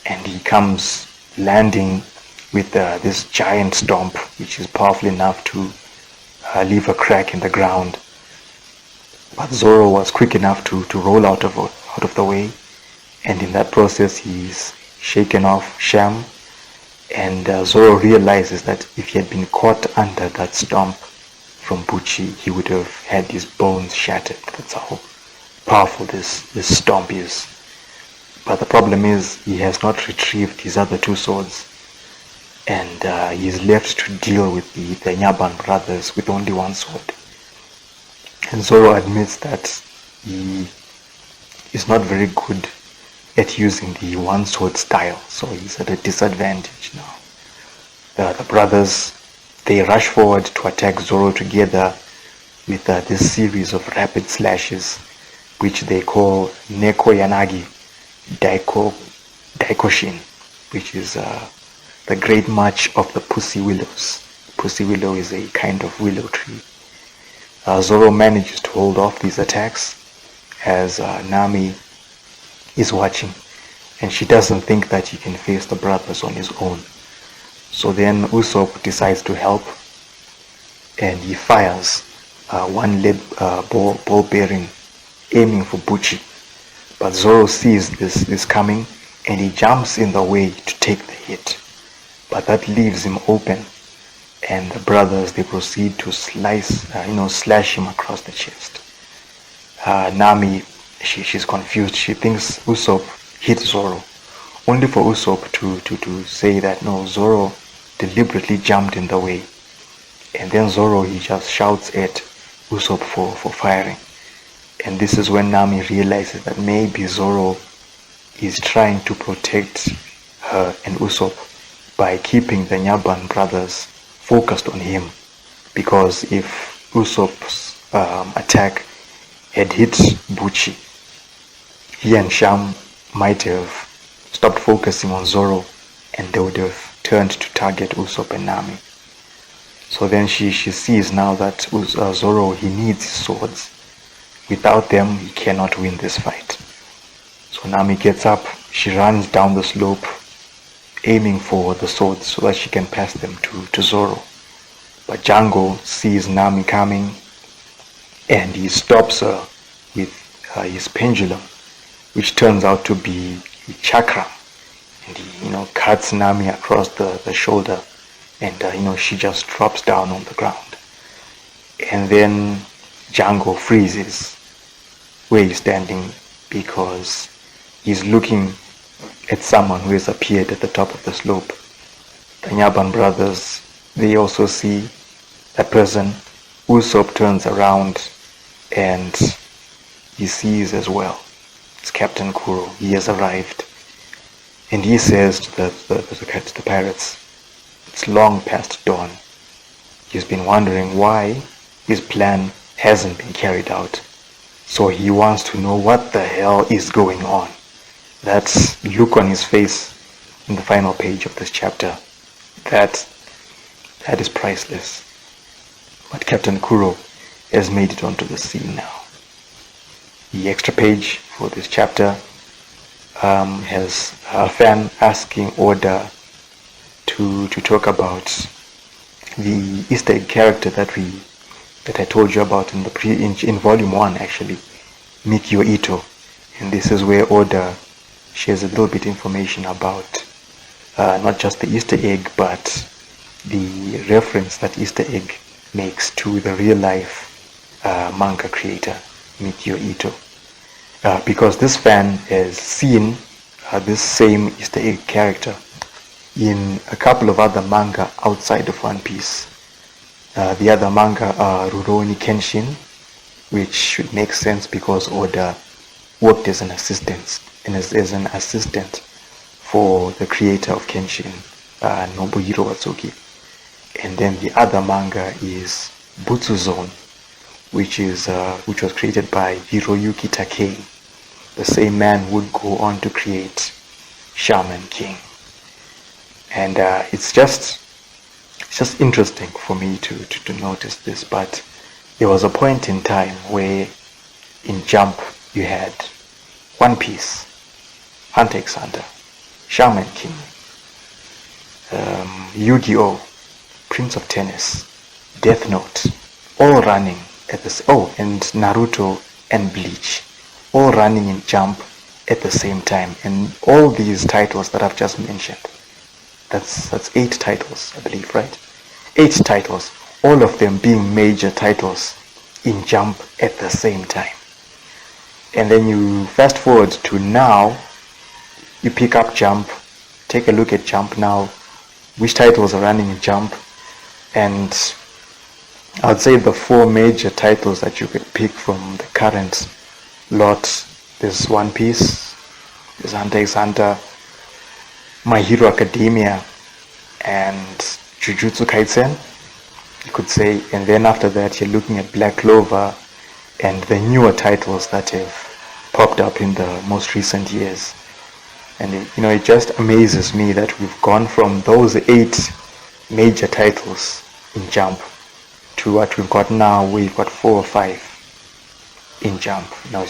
And he comes landing with this giant stomp, which is powerful enough to leave a crack in the ground. But Zoro was quick enough to roll out of the way, and in that process he's shaken off Sham, and Zoro realizes that if he had been caught under that stomp from Pucci, he would have had his bones shattered. That's how powerful this stomp is. But the problem is he has not retrieved his other 2 swords, and he's left to deal with the Nyaban brothers with only 1 sword. And Zoro admits that he is not very good at using the 1 sword style, so he's at a disadvantage now. The brothers, they rush forward to attack Zoro together with this series of rapid slashes, which they call Neko Yanagi Daikoshin, which is the great march of the Pussy Willows. Pussy Willow is a kind of willow tree. Zoro manages to hold off these attacks as Nami is watching, and she doesn't think that he can face the brothers on his own. So then Usopp decides to help, and he fires one lead ball bearing, aiming for Buchi. But Zoro sees this coming, and he jumps in the way to take the hit. But that leaves him open, and the brothers, they proceed to slash him across the chest. Nami, she's confused. She thinks Usopp hit Zoro, only for Usopp to say that no, Zoro deliberately jumped in the way. And then Zoro, he just shouts at Usopp for firing. And this is when Nami realizes that maybe Zoro is trying to protect her and Usopp by keeping the Nyaban brothers focused on him. Because if Usopp's attack had hit Buchi, he and Sham might have stopped focusing on Zoro, and they would have turned to target Usopp and Nami. So then she sees now that Zoro, he needs his swords. Without them, he cannot win this fight. So Nami gets up, she runs down the slope, aiming for the swords so that she can pass them to Zoro. But Django sees Nami coming, and he stops her with his pendulum, which turns out to be a chakra. And he cuts Nami across the shoulder, and she just drops down on the ground. And then Django freezes where he's standing, because he's looking at someone who has appeared at the top of the slope. The Nyaban brothers, they also see that person. Usopp turns around and he sees as well. It's Captain Kuro. He has arrived. And he says to the pirates, it's long past dawn. He's been wondering why his plan hasn't been carried out. So he wants to know what the hell is going on. That look on his face in the final page of this chapter, that is priceless. But Captain Kuro has made it onto the scene now. The extra page for this chapter has a fan asking Oda to talk about the Easter egg character that I told you about in volume 1, actually, Mikio Ito. And this is where Oda shares a little bit information about not just the Easter egg, but the reference that Easter egg makes to the real life manga creator Mikio Ito. Because this fan has seen this same Easter egg character in a couple of other manga outside of One Piece. The other manga are Rurouni Kenshin, which should make sense because Oda worked as an assistant for the creator of Kenshin, Nobuhiro Watsuki. And then the other manga is Butsu Zone, which was created by Hiroyuki Takei, the same man who would go on to create Shaman King. And it's just interesting for me to notice this. But there was a point in time where in Jump you had One Piece, Hunter x Hunter, Shaman King, Yu-Gi-Oh!, Prince of Tennis, Death Note, all running at this. Oh, and Naruto and Bleach, all running in Jump at the same time. And all these titles that I've just mentioned, that's 8 titles, I believe, right? 8 titles, all of them being major titles in Jump at the same time. And then you fast forward to now, you pick up Jump, take a look at Jump now, which titles are running in Jump, and I'd say the 4 major titles that you could pick from the current lot. There's One Piece, there's Hunter x Hunter, My Hero Academia, and Jujutsu Kaisen, you could say. And then after that you're looking at Black Clover and the newer titles that have popped up in the most recent years. And it just amazes me that we've gone from those 8 major titles in Jump to what we've got now. We've got 4 or 5 in Jump. I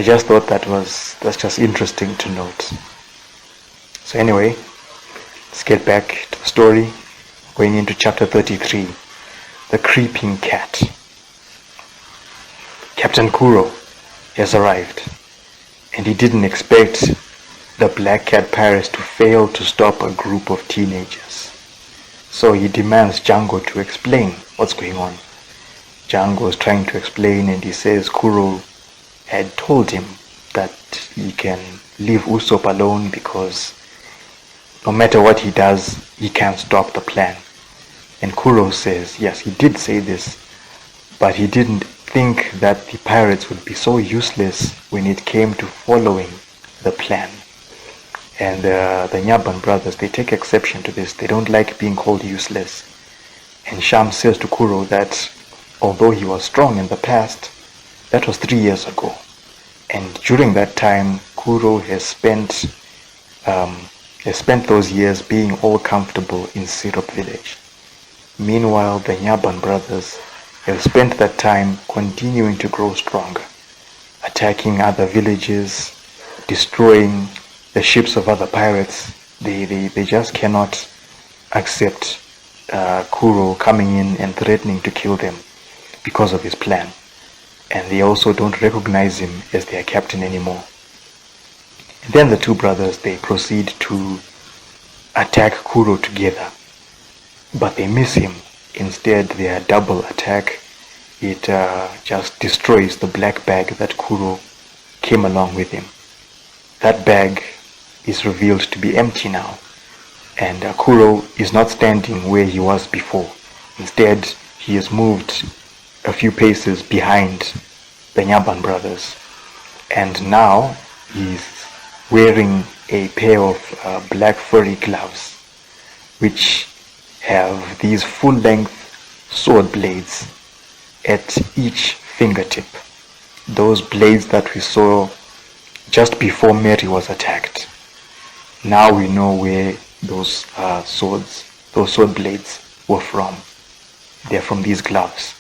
just thought that's just interesting to note. So anyway, let's get back to the story, going into chapter 33. the creeping cat. Captain Kuro has arrived, and he didn't expect the Black Cat pirates to fail to stop a group of teenagers. So he demands Django to explain what's going on. Django is trying to explain, and he says Kuro had told him that he can leave Usopp alone because no matter what he does, he can't stop the plan. And Kuro says, yes, he did say this, but he didn't think that the pirates would be so useless when it came to following the plan. And the Nyaban brothers, they take exception to this. They don't like being called useless. And Sham says to Kuro that although he was strong in the past, that was 3 years ago. And during that time, Kuro has spent those years being all comfortable in Syrup Village. Meanwhile, the Nyaban brothers have spent that time continuing to grow stronger, attacking other villages, destroying the ships of other pirates. They just cannot accept Kuro coming in and threatening to kill them because of his plan. And they also don't recognize him as their captain anymore. And then the two brothers, they proceed to attack Kuro together, but they miss him. Instead, their double attack, it just destroys the black bag that Kuro came along with him. That bag is revealed to be empty now, and Kuro is not standing where he was before. Instead, he has moved a few paces behind the Nyaban brothers, and now he's wearing a pair of black furry gloves, which have these full-length sword blades at each fingertip. Those blades that we saw just before Mary was attacked. Now we know where those sword blades were from. They're from these gloves.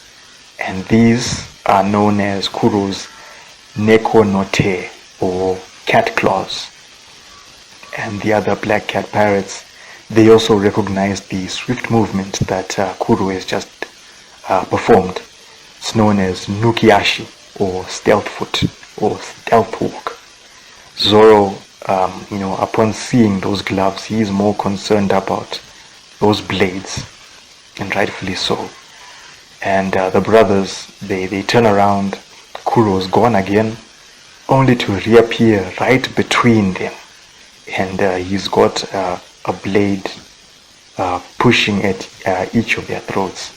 And these are known as Kuro's Neko no Te, or cat claws. And the other Black Cat pirates, they also recognize the swift movement that Kuro has just performed. It's known as Nukiashi, or stealth foot, or stealth walk. Zoro, upon seeing those gloves, he is more concerned about those blades, and rightfully so. And the brothers, they turn around. Kuro's gone again, only to reappear right between them. And he's got a blade pushing at each of their throats,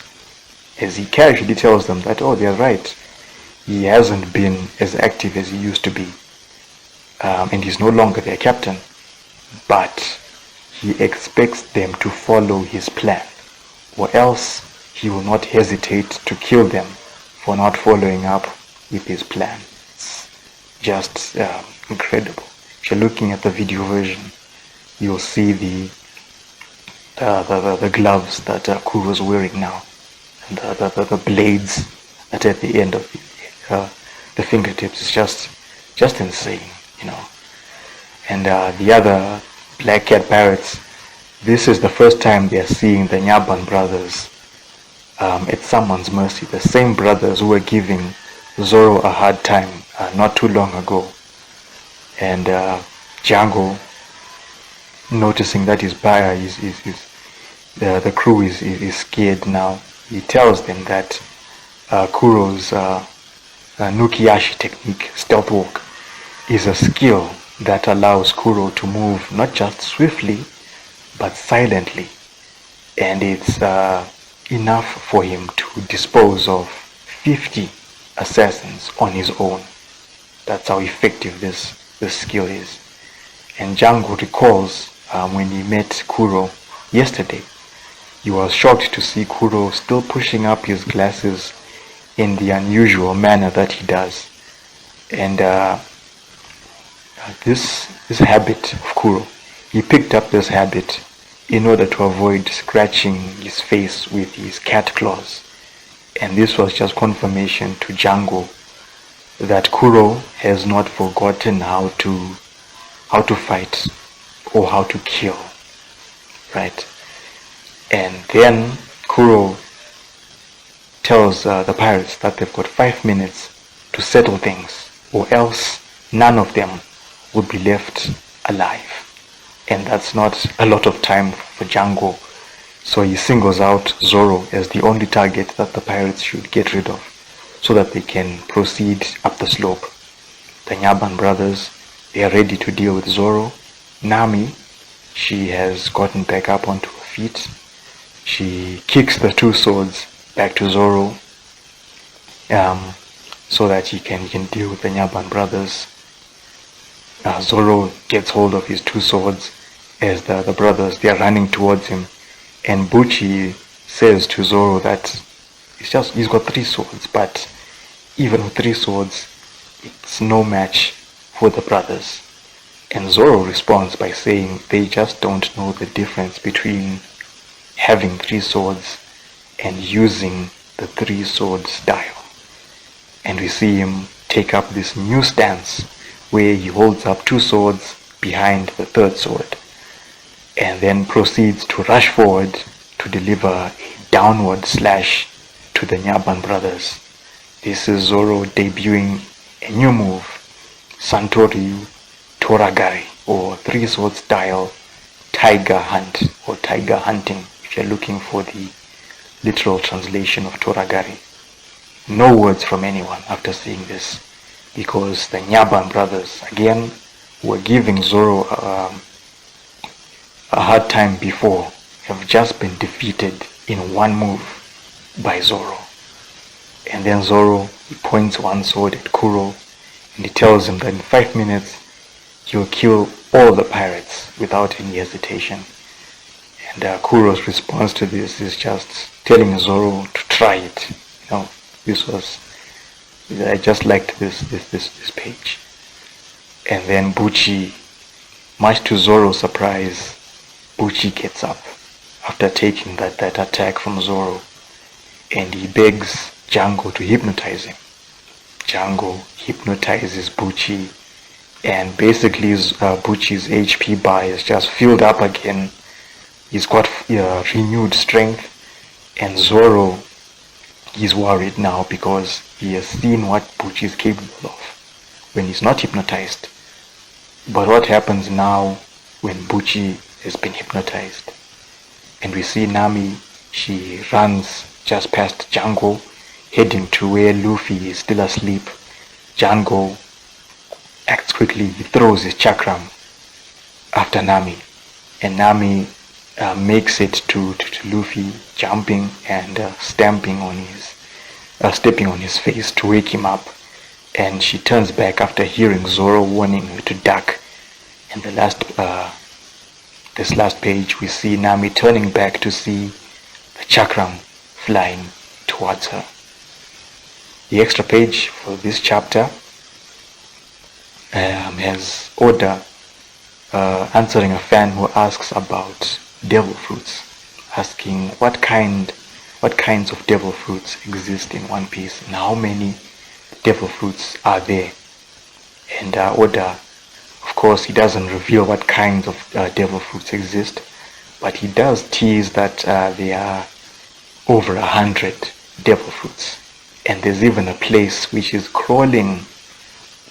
as he casually tells them that, oh, they're right, he hasn't been as active as he used to be, and he's no longer their captain, but he expects them to follow his plan, or else he will not hesitate to kill them for not following up with his plan. It's just incredible. If you're looking at the video version, you'll see the gloves that Kuro's wearing now, and the blades that at the end of the fingertips. Is just insane, And the other Black Cat pirates, this is the first time they're seeing the Nyaban brothers at someone's mercy. The same brothers who were giving Zoro a hard time not too long ago. And Django, noticing that his buyer the crew is scared now, he tells them that Kuro's Nukiashi technique, stealth walk, is a skill that allows Kuro to move not just swiftly but silently, and it's enough for him to dispose of 50 assassins on his own. That's how effective this skill is. And Django recalls when he met Kuro yesterday, he was shocked to see Kuro still pushing up his glasses in the unusual manner that he does. And this habit of Kuro, he picked up this habit in order to avoid scratching his face with his cat claws. And this was just confirmation to Django that Kuro has not forgotten how to fight or how to kill, right? And then Kuro tells the pirates that they've got 5 minutes to settle things, or else none of them would be left alive. And that's not a lot of time for Django. So he singles out Zoro as the only target that the pirates should get rid of, so that they can proceed up the slope. The Nyaban brothers, they are ready to deal with Zoro. Nami, she has gotten back up onto her feet. She kicks the 2 swords back to Zoro, so that he can deal with the Nyaban brothers. Zoro gets hold of his 2 swords as the brothers, they are running towards him. And Buchi says to Zoro that he's got 3 swords, but even with 3 swords, it's no match for the brothers. And Zoro responds by saying they just don't know the difference between having 3 swords and using the 3 sword style. And we see him take up this new stance where he holds up 2 swords behind the 3rd sword, and then proceeds to rush forward to deliver a downward slash to the Nyaban brothers. This is Zoro debuting a new move, Santoryu Toragari, or 3 sword style tiger hunt, or tiger hunting, if you're looking for the literal translation of Toragari. No words from anyone after seeing this, because the Nyaban brothers, again, were giving Zoro a hard time before, have just been defeated in 1 move by Zoro. And then Zoro, he points 1 sword at Kuro, and he tells him that in 5 minutes he'll kill all the pirates without any hesitation. And Kuro's response to this is just telling Zoro to try it. I just liked this page. And then Buchi, much to Zoro's surprise, Buchi gets up after taking that attack from Zoro, and he begs Django to hypnotize him. Django hypnotizes Buchi, and basically Buchi's HP bar is just filled up again. He's got renewed strength, and Zoro, he's worried now because he has seen what Buchi is capable of when he's not hypnotized. But what happens now when Buchi has been hypnotized? And we see Nami, she runs just past Django, heading to where Luffy is still asleep. Django acts quickly, he throws his chakram after Nami, and Nami makes it to Luffy, jumping and stepping on his face to wake him up. And she turns back after hearing Zoro warning her to duck. And this last page, we see Nami turning back to see the chakram flying towards her. The extra page for this chapter has Oda answering a fan who asks about devil fruits, asking what kinds of devil fruits exist in One Piece and how many devil fruits are there. And Oda, of course, he doesn't reveal what kinds of devil fruits exist, but he does tease that there are over 100 devil fruits, and there's even a place which is crawling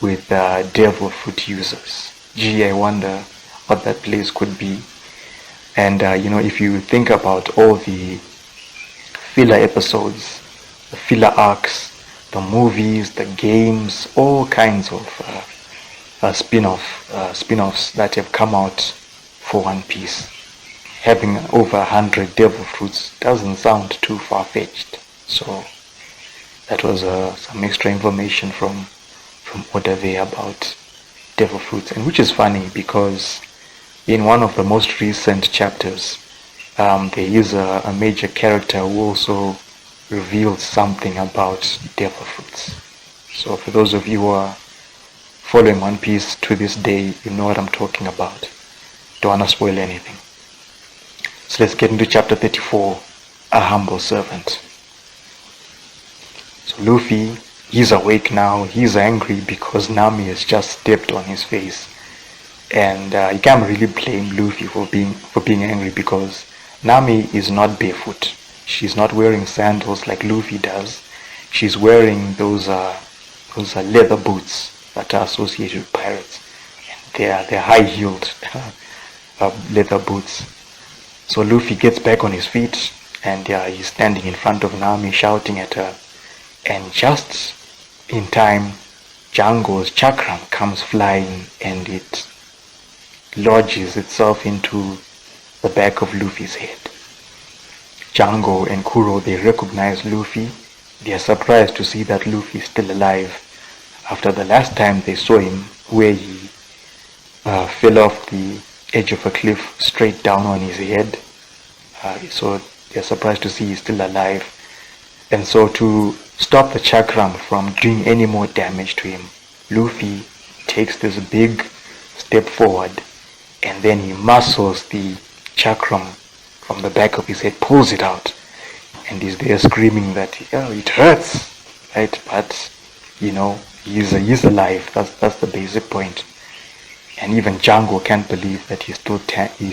with devil fruit users. Gee, I wonder what that place could be. And if you think about all the filler episodes, the filler arcs, the movies, the games, all kinds of spin-offs that have come out for One Piece, having over 100 devil fruits doesn't sound too far-fetched. So that was some extra information from Oda there about devil fruits, and which is funny because in one of the most recent chapters there is a major character who also reveals something about devil fruits. So for those of you who are following One Piece to this day, you know what I'm talking about. Don't want to spoil anything. So let's get into chapter 34, A Humble Servant. So Luffy, he's awake now. He's angry because Nami has just stepped on his face, and you can't really blame Luffy for being angry because Nami is not barefoot. she's not wearing sandals like Luffy does. She's wearing those leather boots that are associated with pirates. And they're high-heeled leather boots. So Luffy gets back on his feet, and he's standing in front of Nami shouting at her. And just in time, Django's chakram comes flying, and it lodges itself into the back of Luffy's head. Django and Kuro, they recognize Luffy. They are surprised to see that Luffy is still alive after the last time they saw him, where he fell off the edge of a cliff straight down on his head. So they're surprised to see he's still alive. And so to stop the chakram from doing any more damage to him, Luffy takes this big step forward, and then he muscles the chakram from the back of his head, pulls it out, and he's there screaming that it hurts, right? But he's alive. That's the basic point. And even Django can't believe that he's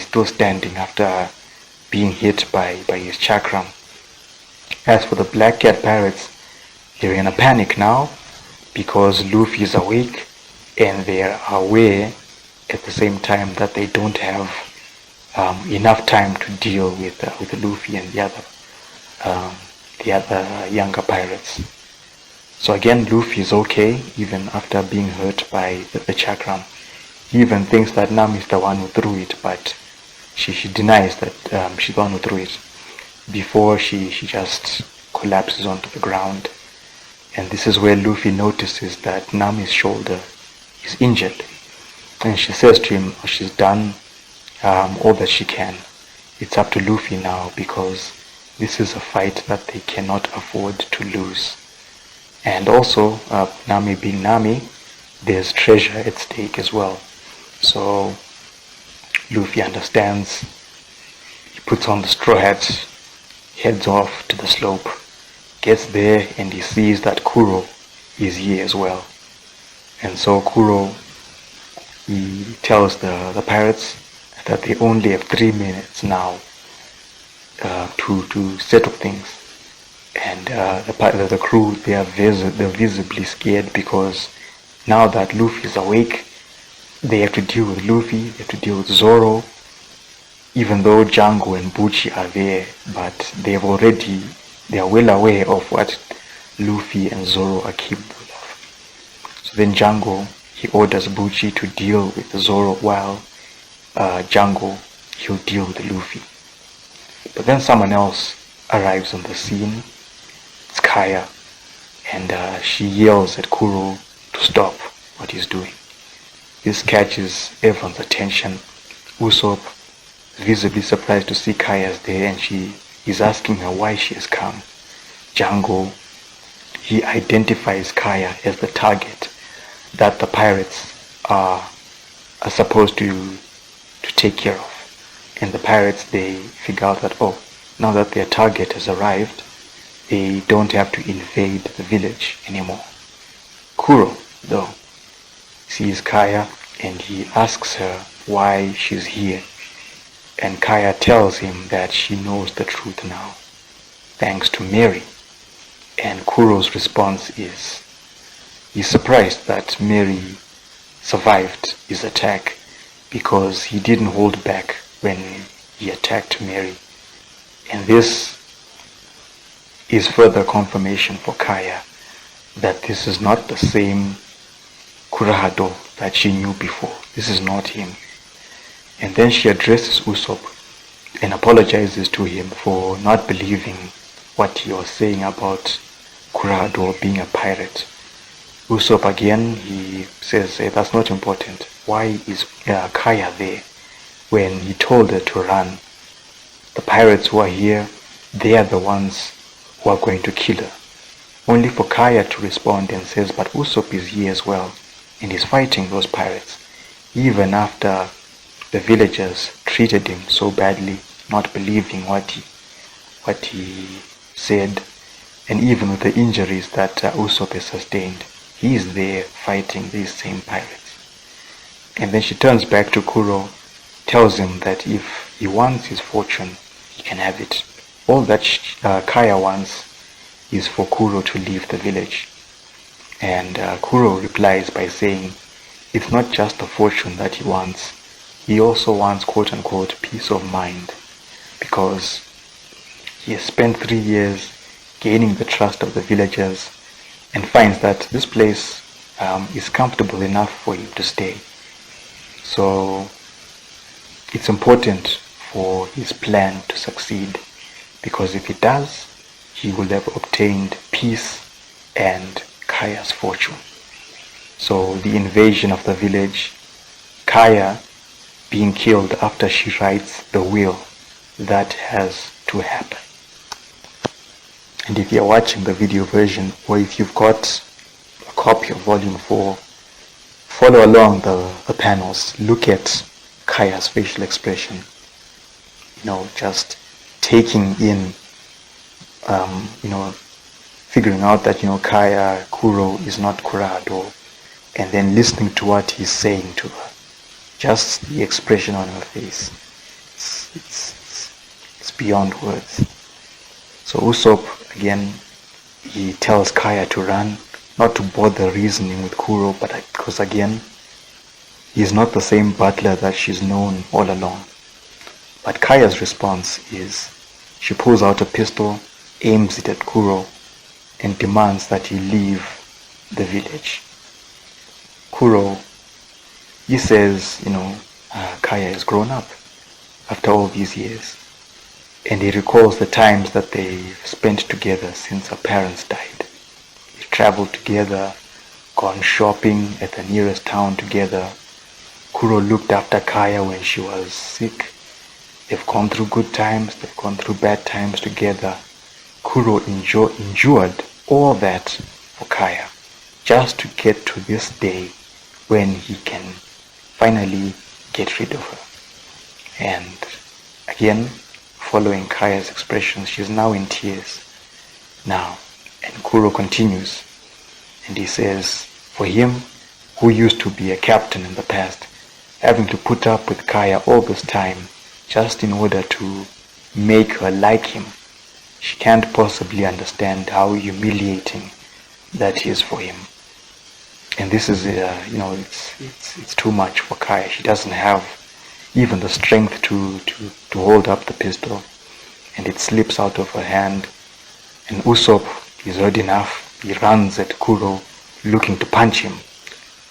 still standing after being hit by his chakram. As for the Black Cat pirates, they're in a panic now because Luffy is awake, and they're aware at the same time that they don't have enough time to deal with Luffy and the other younger pirates. So again, Luffy is okay even after being hurt by the chakram. He even thinks that Nami is the one who threw it, but she denies that she's the one who threw it. Before she just collapses onto the ground. And this is where Luffy notices that Nami's shoulder is injured. And she says to him she's done all that she can. It's up to Luffy now, because this is a fight that they cannot afford to lose. And also, Nami being Nami, there's treasure at stake as well. So Luffy understands. He puts on the straw hat, heads off to the slope, gets there, and he sees that Kuro is here as well. And so Kuro, he tells the pirates that they only have 3 minutes now to settle things. And the crew, they're visibly scared, because now that Luffy is awake, they have to deal with Luffy, they have to deal with Zoro, even though Django and Buchi are there, but they are well aware of what Luffy and Zoro are capable of. So then Django, he orders Buchi to deal with Zoro, while Django, he'll deal with Luffy. But then someone else arrives on the scene. It's Kaya, and she yells at Kuro to stop what he's doing. This catches everyone's attention. Usopp is visibly surprised to see Kaya's there, and she is asking her why she has come. Django, he identifies Kaya as the target that the pirates are supposed to take care of. And the pirates, they figure out that, now that their target has arrived, they don't have to invade the village anymore. Kuro, though, sees Kaya, and he asks her why she's here. And Kaya tells him that she knows the truth now, thanks to Mary. And Kuro's response is, he's surprised that Mary survived his attack, because he didn't hold back when he attacked Mary. And this is further confirmation for Kaya that this is not the same Kurahado that she knew before. This is not him. And then she addresses Usopp and apologizes to him for not believing what he was saying about Kurahado being a pirate. Usopp again, he says, that's not important. Why is Kaya there when he told her to run? The pirates who are here, they are the ones who are going to kill her. Only for Kaya to respond and says, but Usopp is here as well, and he's fighting those pirates, even after the villagers treated him so badly, not believing what he said, and even with the injuries that Usopp has sustained, he is there fighting these same pirates. And then she turns back to Kuro, tells him that if he wants his fortune, he can have it. all that Kaya wants is for Kuro to leave the village. And Kuro replies by saying it's not just the fortune that he wants, he also wants quote-unquote peace of mind, because he has spent 3 years gaining the trust of the villagers and finds that this place is comfortable enough for him to stay. So it's important for his plan to succeed, because if it does, he will have obtained peace and Kaya's fortune. So the invasion of the village, Kaya being killed after she writes the will, that has to happen. And if you're watching the video version, or if you've got a copy of volume 4, follow along the panels, look at Kaya's facial expression, just taking in, figuring out that, Kaya, Kuro is not Kurado, and then listening to what he's saying to her. Just the expression on her face. It's beyond words. So Usopp, again, he tells Kaya to run, not to bother reasoning with Kuro, but because, again, he's not the same butler that she's known all along. But Kaya's response is, she pulls out a pistol, aims it at Kuro, and demands that he leave the village. Kuro, he says, Kaya has grown up after all these years. And he recalls the times that they've spent together since her parents died. They've traveled together, gone shopping at the nearest town together. Kuro looked after Kaya when she was sick. They've gone through good times, they've gone through bad times together. Kuro endured all that for Kaya, just to get to this day when he can finally get rid of her. And again, following Kaya's expression, she's now in tears. Now, and Kuro continues, and he says, for him, who used to be a captain in the past, having to put up with Kaya all this time, just in order to make her like him, she can't possibly understand how humiliating that is for him. And this is, it's too much for Kaya. She doesn't have even the strength to hold up the pistol, and it slips out of her hand. And Usopp is heard enough. He runs at Kuro, looking to punch him,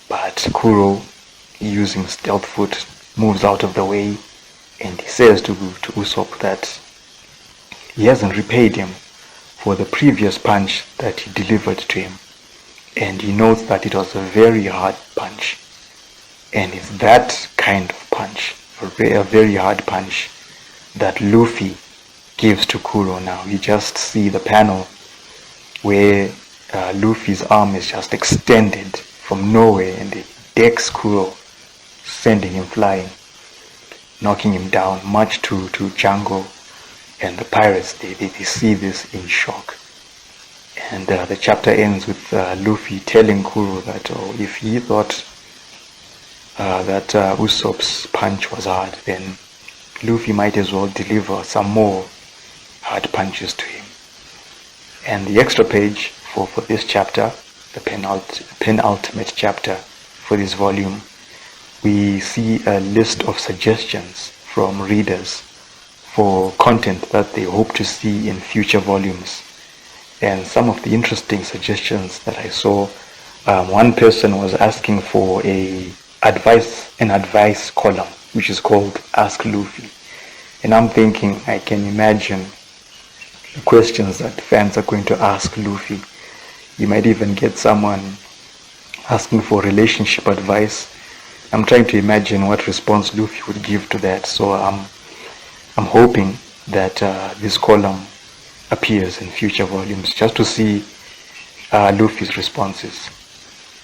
but Kuro, using stealth foot, moves out of the way, and he says to Usopp that he hasn't repaid him for the previous punch that he delivered to him, and he notes that it was a very hard punch, and it's that kind of punch, a very hard punch, that Luffy gives to Kuro. Now you just see the panel where Luffy's arm is just extended from nowhere, and it decks Kuro, sending him flying, knocking him down, much to Django and the pirates. They see this in shock. And the chapter ends with Luffy telling Kuro that if he thought that Usopp's punch was hard, then Luffy might as well deliver some more hard punches to him. And the extra page for this chapter, the penultimate chapter for this volume, we see a list of suggestions from readers for content that they hope to see in future volumes. And some of the interesting suggestions that I saw, one person was asking for an advice column, which is called Ask Luffy. And I'm thinking, I can imagine the questions that fans are going to ask Luffy. You might even get someone asking for relationship advice. I'm trying to imagine what response Luffy would give to that. So I'm hoping that this column appears in future volumes, just to see Luffy's responses.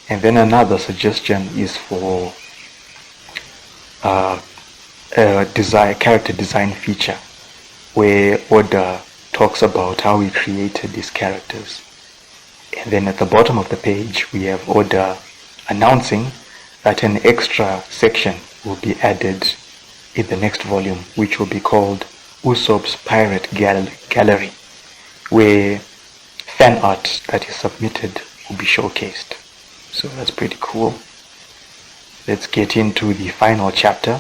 And then another suggestion is for a character design feature, where Oda talks about how he created these characters. And then at the bottom of the page, we have Oda announcing that an extra section will be added in the next volume, which will be called Usopp's pirate gallery, where fan art that is submitted will be showcased. So that's pretty cool. Let's get into the final chapter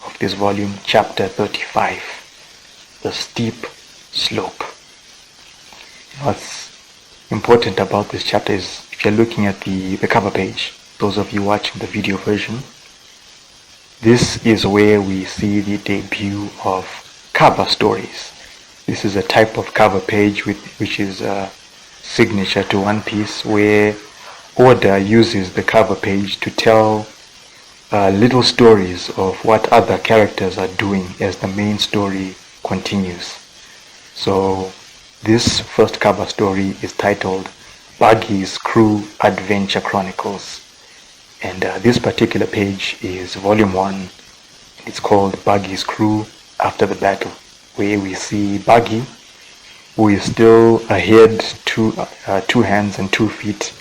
of this volume, chapter 35, The Steep Slope. What's important about this chapter is, if you're looking at the cover page, those of you watching the video version, this is where we see the debut of cover stories. This is a type of cover page which is a signature to One Piece, where Oda uses the cover page to tell little stories of what other characters are doing as the main story continues. So this first cover story is titled Buggy's Crew Adventure Chronicles, and this particular page is volume 1. It's called Buggy's Crew After the Battle, where we see Buggy, who is still a head, two hands and 2 feet.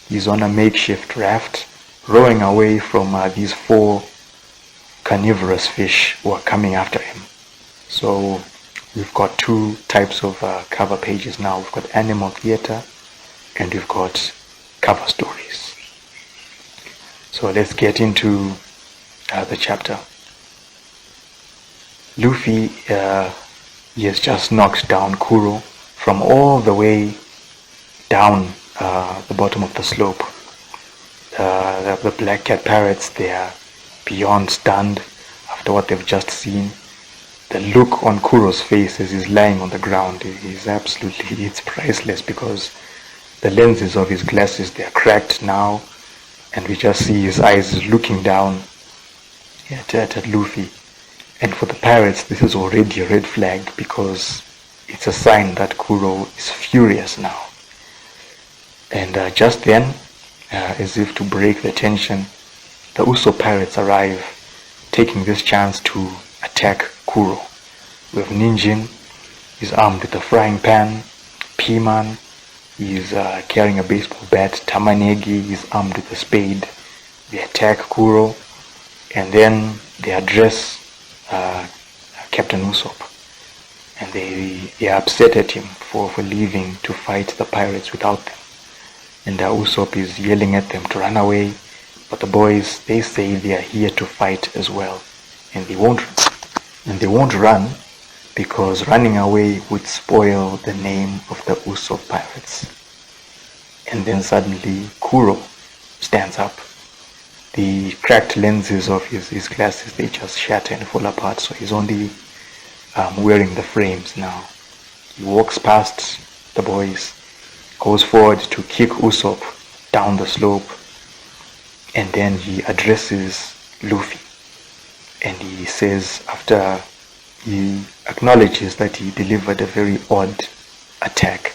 He's on a makeshift raft, rowing away from these 4 carnivorous fish who are coming after him. So we've got 2 types of cover pages now. We've got animal theater and we've got cover stories. So let's get into the chapter. Luffy, he has just knocked down Kuro from all the way down the bottom of the slope. The Black Cat pirates, they are beyond stunned after what they've just seen. The look on Kuro's face as he's lying on the ground is absolutely, it's priceless, because the lenses of his glasses, they are cracked now, and we just see his eyes looking down at Luffy. And for the pirates, this is already a red flag, because it's a sign that Kuro is furious now. And just then, as if to break the tension, the Usopp pirates arrive, taking this chance to attack Kuro. We have Ninjin, he's armed with a frying pan. P-Man, he's carrying a baseball bat. Tamanegi, he's armed with a spade. They attack Kuro, and then they address Captain Usopp, and they are upset at him for leaving to fight the pirates without them. And Usopp is yelling at them to run away, but the boys, they say they are here to fight as well, and they won't run, because running away would spoil the name of the Usopp pirates. And then suddenly Kuro stands up. The cracked lenses of his glasses, they just shatter and fall apart, so he's only wearing the frames now. He walks past the boys, goes forward to kick Usopp down the slope, and then he addresses Luffy, and he says, after he acknowledges that he delivered a very odd attack,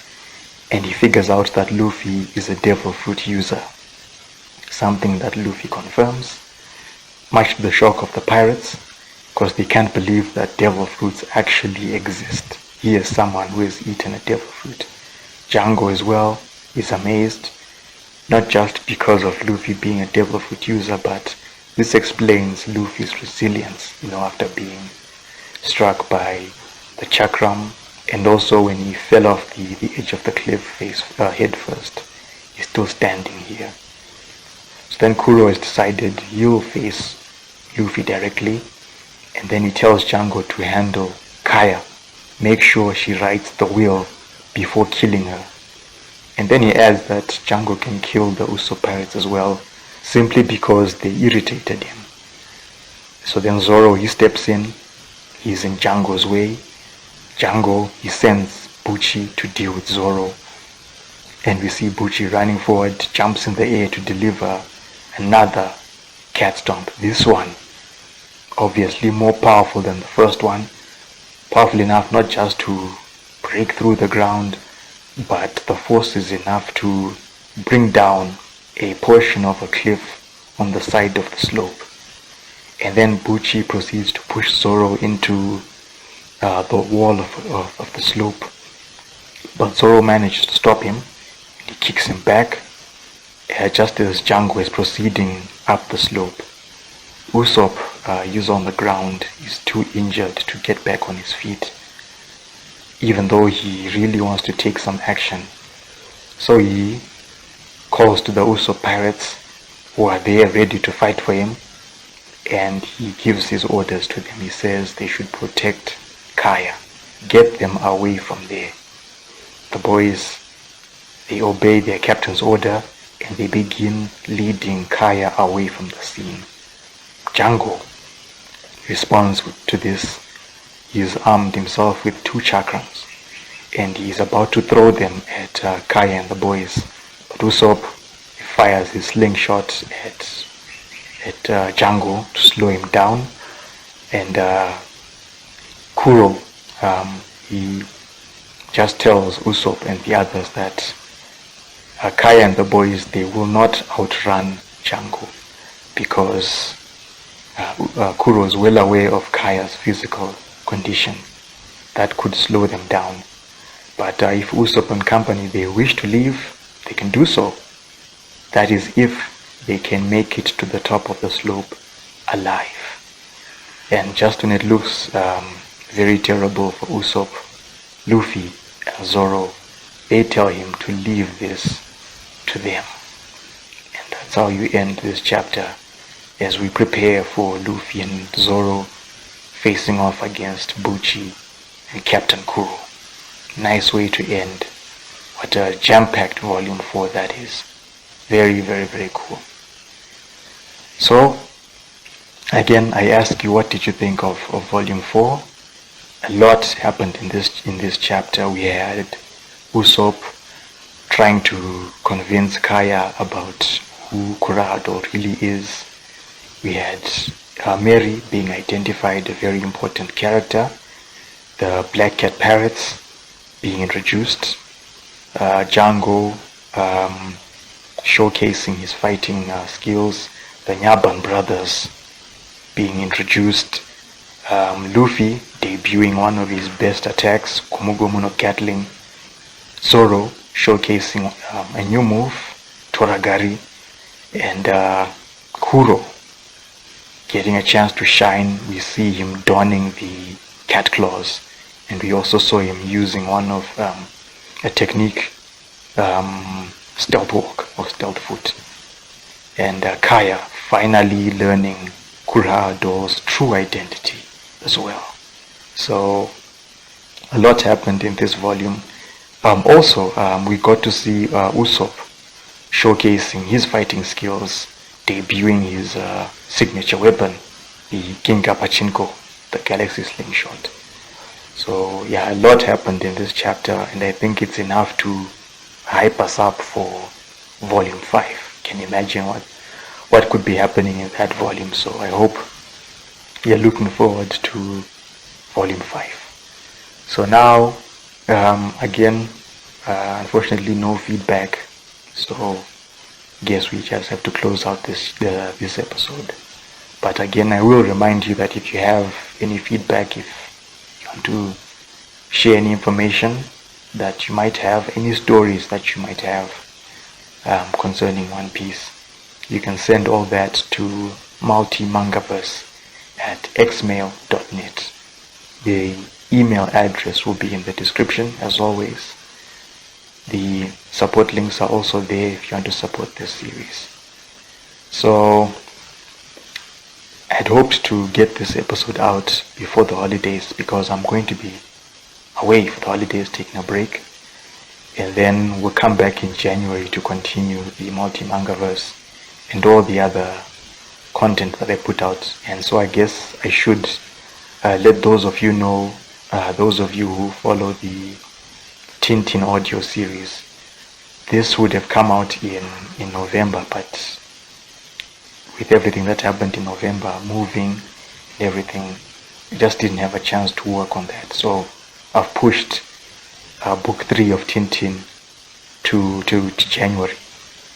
and he figures out that Luffy is a devil fruit user, something that Luffy confirms, much to the shock of the pirates, because they can't believe that devil fruits actually exist. He is someone who has eaten a devil fruit. Django as well is amazed, not just because of Luffy being a devil fruit user, but this explains Luffy's resilience, after being struck by the chakram, and also when he fell off the edge of the cliff head first. He's still standing here. So then Kuro has decided he'll face Luffy directly, and then he tells Django to handle Kaya, make sure she rights the wheel before killing her. And then he adds that Django can kill the Usopp pirates as well, simply because they irritated him. So then Zoro, he steps in, he's in Django's way. Django, he sends Buchi to deal with Zoro, and we see Buchi running forward, jumps in the air to deliver another cat stomp. This one, obviously more powerful than the first one, powerful enough not just to break through the ground, but the force is enough to bring down a portion of a cliff on the side of the slope. And then Buchi proceeds to push Zoro into the wall of the slope, but Zoro manages to stop him. He kicks him back just as Django is proceeding up the slope. Usopp is on the ground. He's too injured to get back on his feet, even though he really wants to take some action. So he calls to the Usopp pirates, who are there ready to fight for him, and he gives his orders to them. He says they should protect Kaya, get them away from there. The boys, they obey their captain's order, and they begin leading Kaya away from the scene. Django responds to this. He's armed himself with 2 chakrams, and he's about to throw them at Kaya and the boys. But Usopp fires his slingshot at Django to slow him down, and Kuro, he just tells Usopp and the others that Kaya and the boys, they will not outrun Django, because Kuro is well aware of Kaya's physical condition that could slow them down. But if Usopp and company, they wish to leave, they can do so. That is, if they can make it to the top of the slope alive. And just when it looks very terrible for Usopp, Luffy and Zoro, they tell him to leave this to them. And that's how you end this chapter, as we prepare for Luffy and Zoro facing off against Buchi and Captain Kuro. Nice way to end. What a jam-packed volume 4 that is. Very, very, very cool. So, again, I ask you, what did you think of volume 4? A lot happened in this chapter. We had Usopp trying to convince Kaya about who Kurado really is. We had Mary being identified, a very important character. The Black Cat Pirates being introduced. Django showcasing his fighting skills. The Nyaban brothers being introduced. Luffy debuting one of his best attacks, Kumugomu no Gatling. Zoro showcasing a new move, Toragari. And Kuro getting a chance to shine. We see him donning the cat claws, and we also saw him using one of a technique, stealth walk or stealth foot. And Kaya finally learning Kurado's true identity as well. So a lot happened in this volume. Also, we got to see Usopp showcasing his fighting skills, debuting his signature weapon, the Ginga Pachinko, the Galaxy Slingshot. So yeah, a lot happened in this chapter, and I think it's enough to hype us up for volume 5. Can you imagine what could be happening in that volume? So I hope you're looking forward to volume 5. So now, again, unfortunately no feedback, so guess we just have to close out this episode. But again, I will remind you that if you have any feedback, if you want to share any information that you might have, any stories that you might have concerning One Piece, you can send all that to MultiMangaverse at xmail.net. The email address will be in the description as always. The support links are also there if you want to support this series. So I'd hoped to get this episode out before the holidays, because I'm going to be away for the holidays, taking a break, and then we'll come back in January to continue the MultiMangaverse and all the other content that I put out. And so I guess I should let those of you know, those of you who follow the Tintin audio series, this would have come out in November, but with everything that happened in November, moving and everything, I just didn't have a chance to work on that. So I've pushed book 3 of Tintin to January.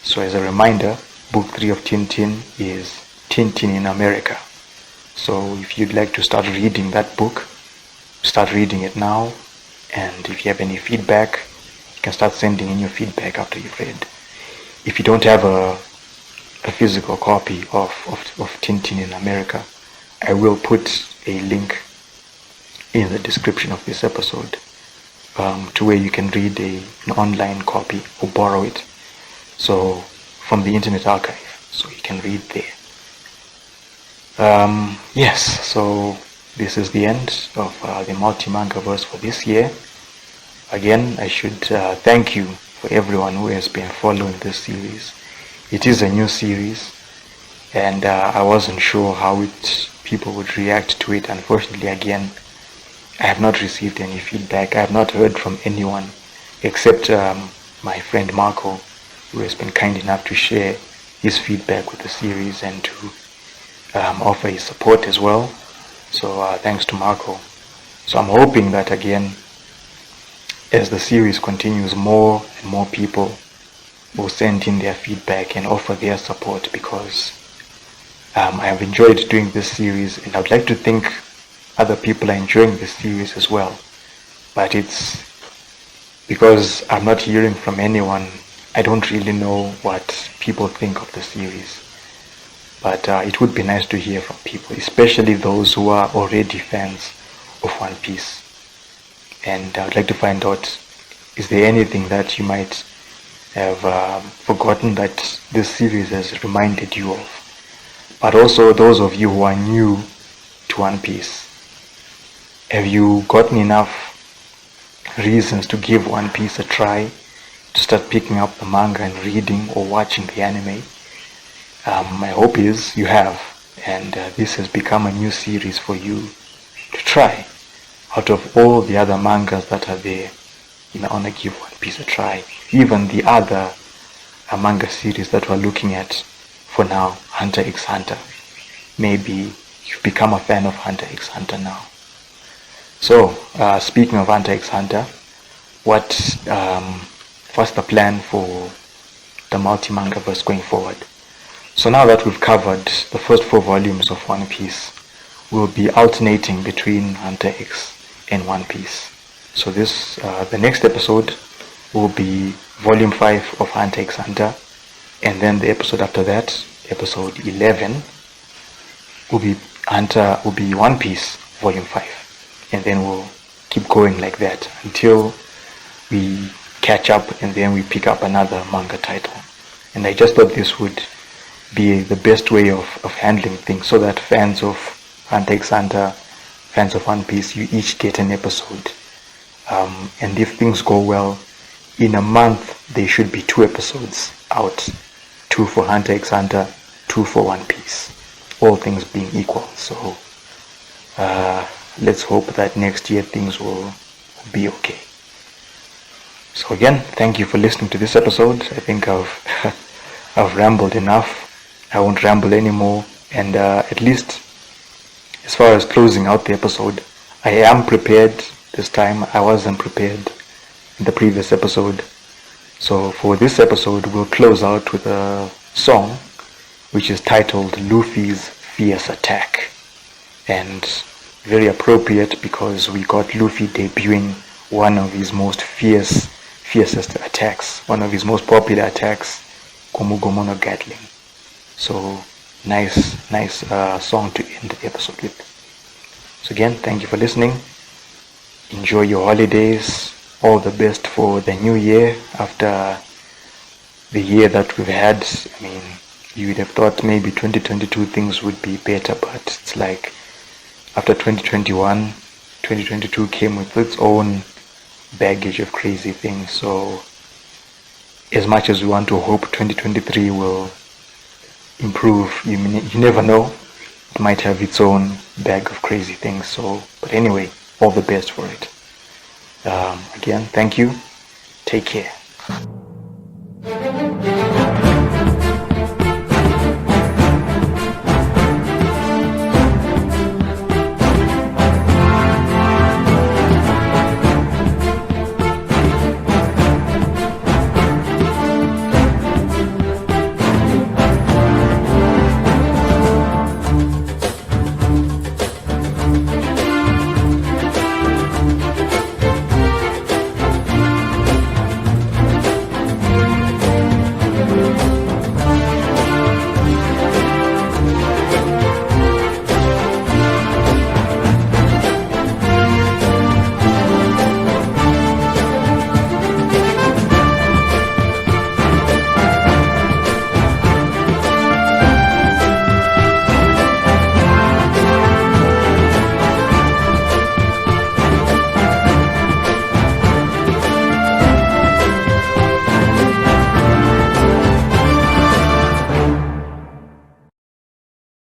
So as a reminder, book 3 of Tintin is Tintin in America. So if you'd like to start reading that book, start reading it now. And if you have any feedback, you can start sending in your feedback after you've read. If you don't have a physical copy of Tintin in America, I will put a link in the description of this episode to where you can read an online copy or borrow it, so from the Internet Archive, so you can read there. Yes, so this is the end of the MultiMangaverse for this year. Again, I should thank you for everyone who has been following this series. It is a new series, and I wasn't sure how people would react to it. Unfortunately, again, I have not received any feedback. I have not heard from anyone except my friend Marco, who has been kind enough to share his feedback with the series and to offer his support as well. So thanks to Marco. So I'm hoping that again, as the series continues, more and more people will send in their feedback and offer their support, because I have enjoyed doing this series, and I would like to think other people are enjoying this series as well. But it's because I'm not hearing from anyone, I don't really know what people think of the series. But it would be nice to hear from people, especially those who are already fans of One Piece. And I would like to find out, is there anything that you might have forgotten that this series has reminded you of? But also those of you who are new to One Piece, have you gotten enough reasons to give One Piece a try, to start picking up the manga and reading or watching the anime? My hope is you have, and this has become a new series for you to try. Out of all the other mangas that are there, you may want to give One Piece a try. Even the other manga series that we're looking at for now, Hunter x Hunter. Maybe you've become a fan of Hunter x Hunter now. So, speaking of Hunter x Hunter, what's the plan for the MultiMangaverse going forward? So now that we've covered the first 4 volumes of One Piece, we'll be alternating between Hunter X and One Piece. So the next episode will be volume 5 of Hunter x Hunter, and then the episode after that, episode 11, will be One Piece volume 5, and then we'll keep going like that until we catch up, and then we pick up another manga title. And I just thought this would be the best way of handling things, so that fans of Hunter x Hunter, fans of One Piece, you each get an episode. And if things go well, in a month there should be 2 episodes out, 2 for Hunter x Hunter, 2 for One Piece, all things being equal. So let's hope that next year things will be okay. So again, thank you for listening to this episode. I think I've rambled enough. I won't ramble anymore, and at least as far as closing out the episode, I am prepared this time. I wasn't prepared in the previous episode. So for this episode, we'll close out with a song which is titled Luffy's Fierce Attack, and very appropriate because we got Luffy debuting one of his most fiercest attacks, one of his most popular attacks, Gomu no Gatling. So nice song to end the episode with. So again, thank you for listening. Enjoy your holidays. All the best for the new year after the year that we've had. I mean, you would have thought maybe 2022 things would be better, but it's like after 2021, 2022 came with its own baggage of crazy things. So as much as we want to hope 2023 will improve, you never know, it might have its own bag of crazy things. So, but anyway, all the best for it. Again, thank you. Take care.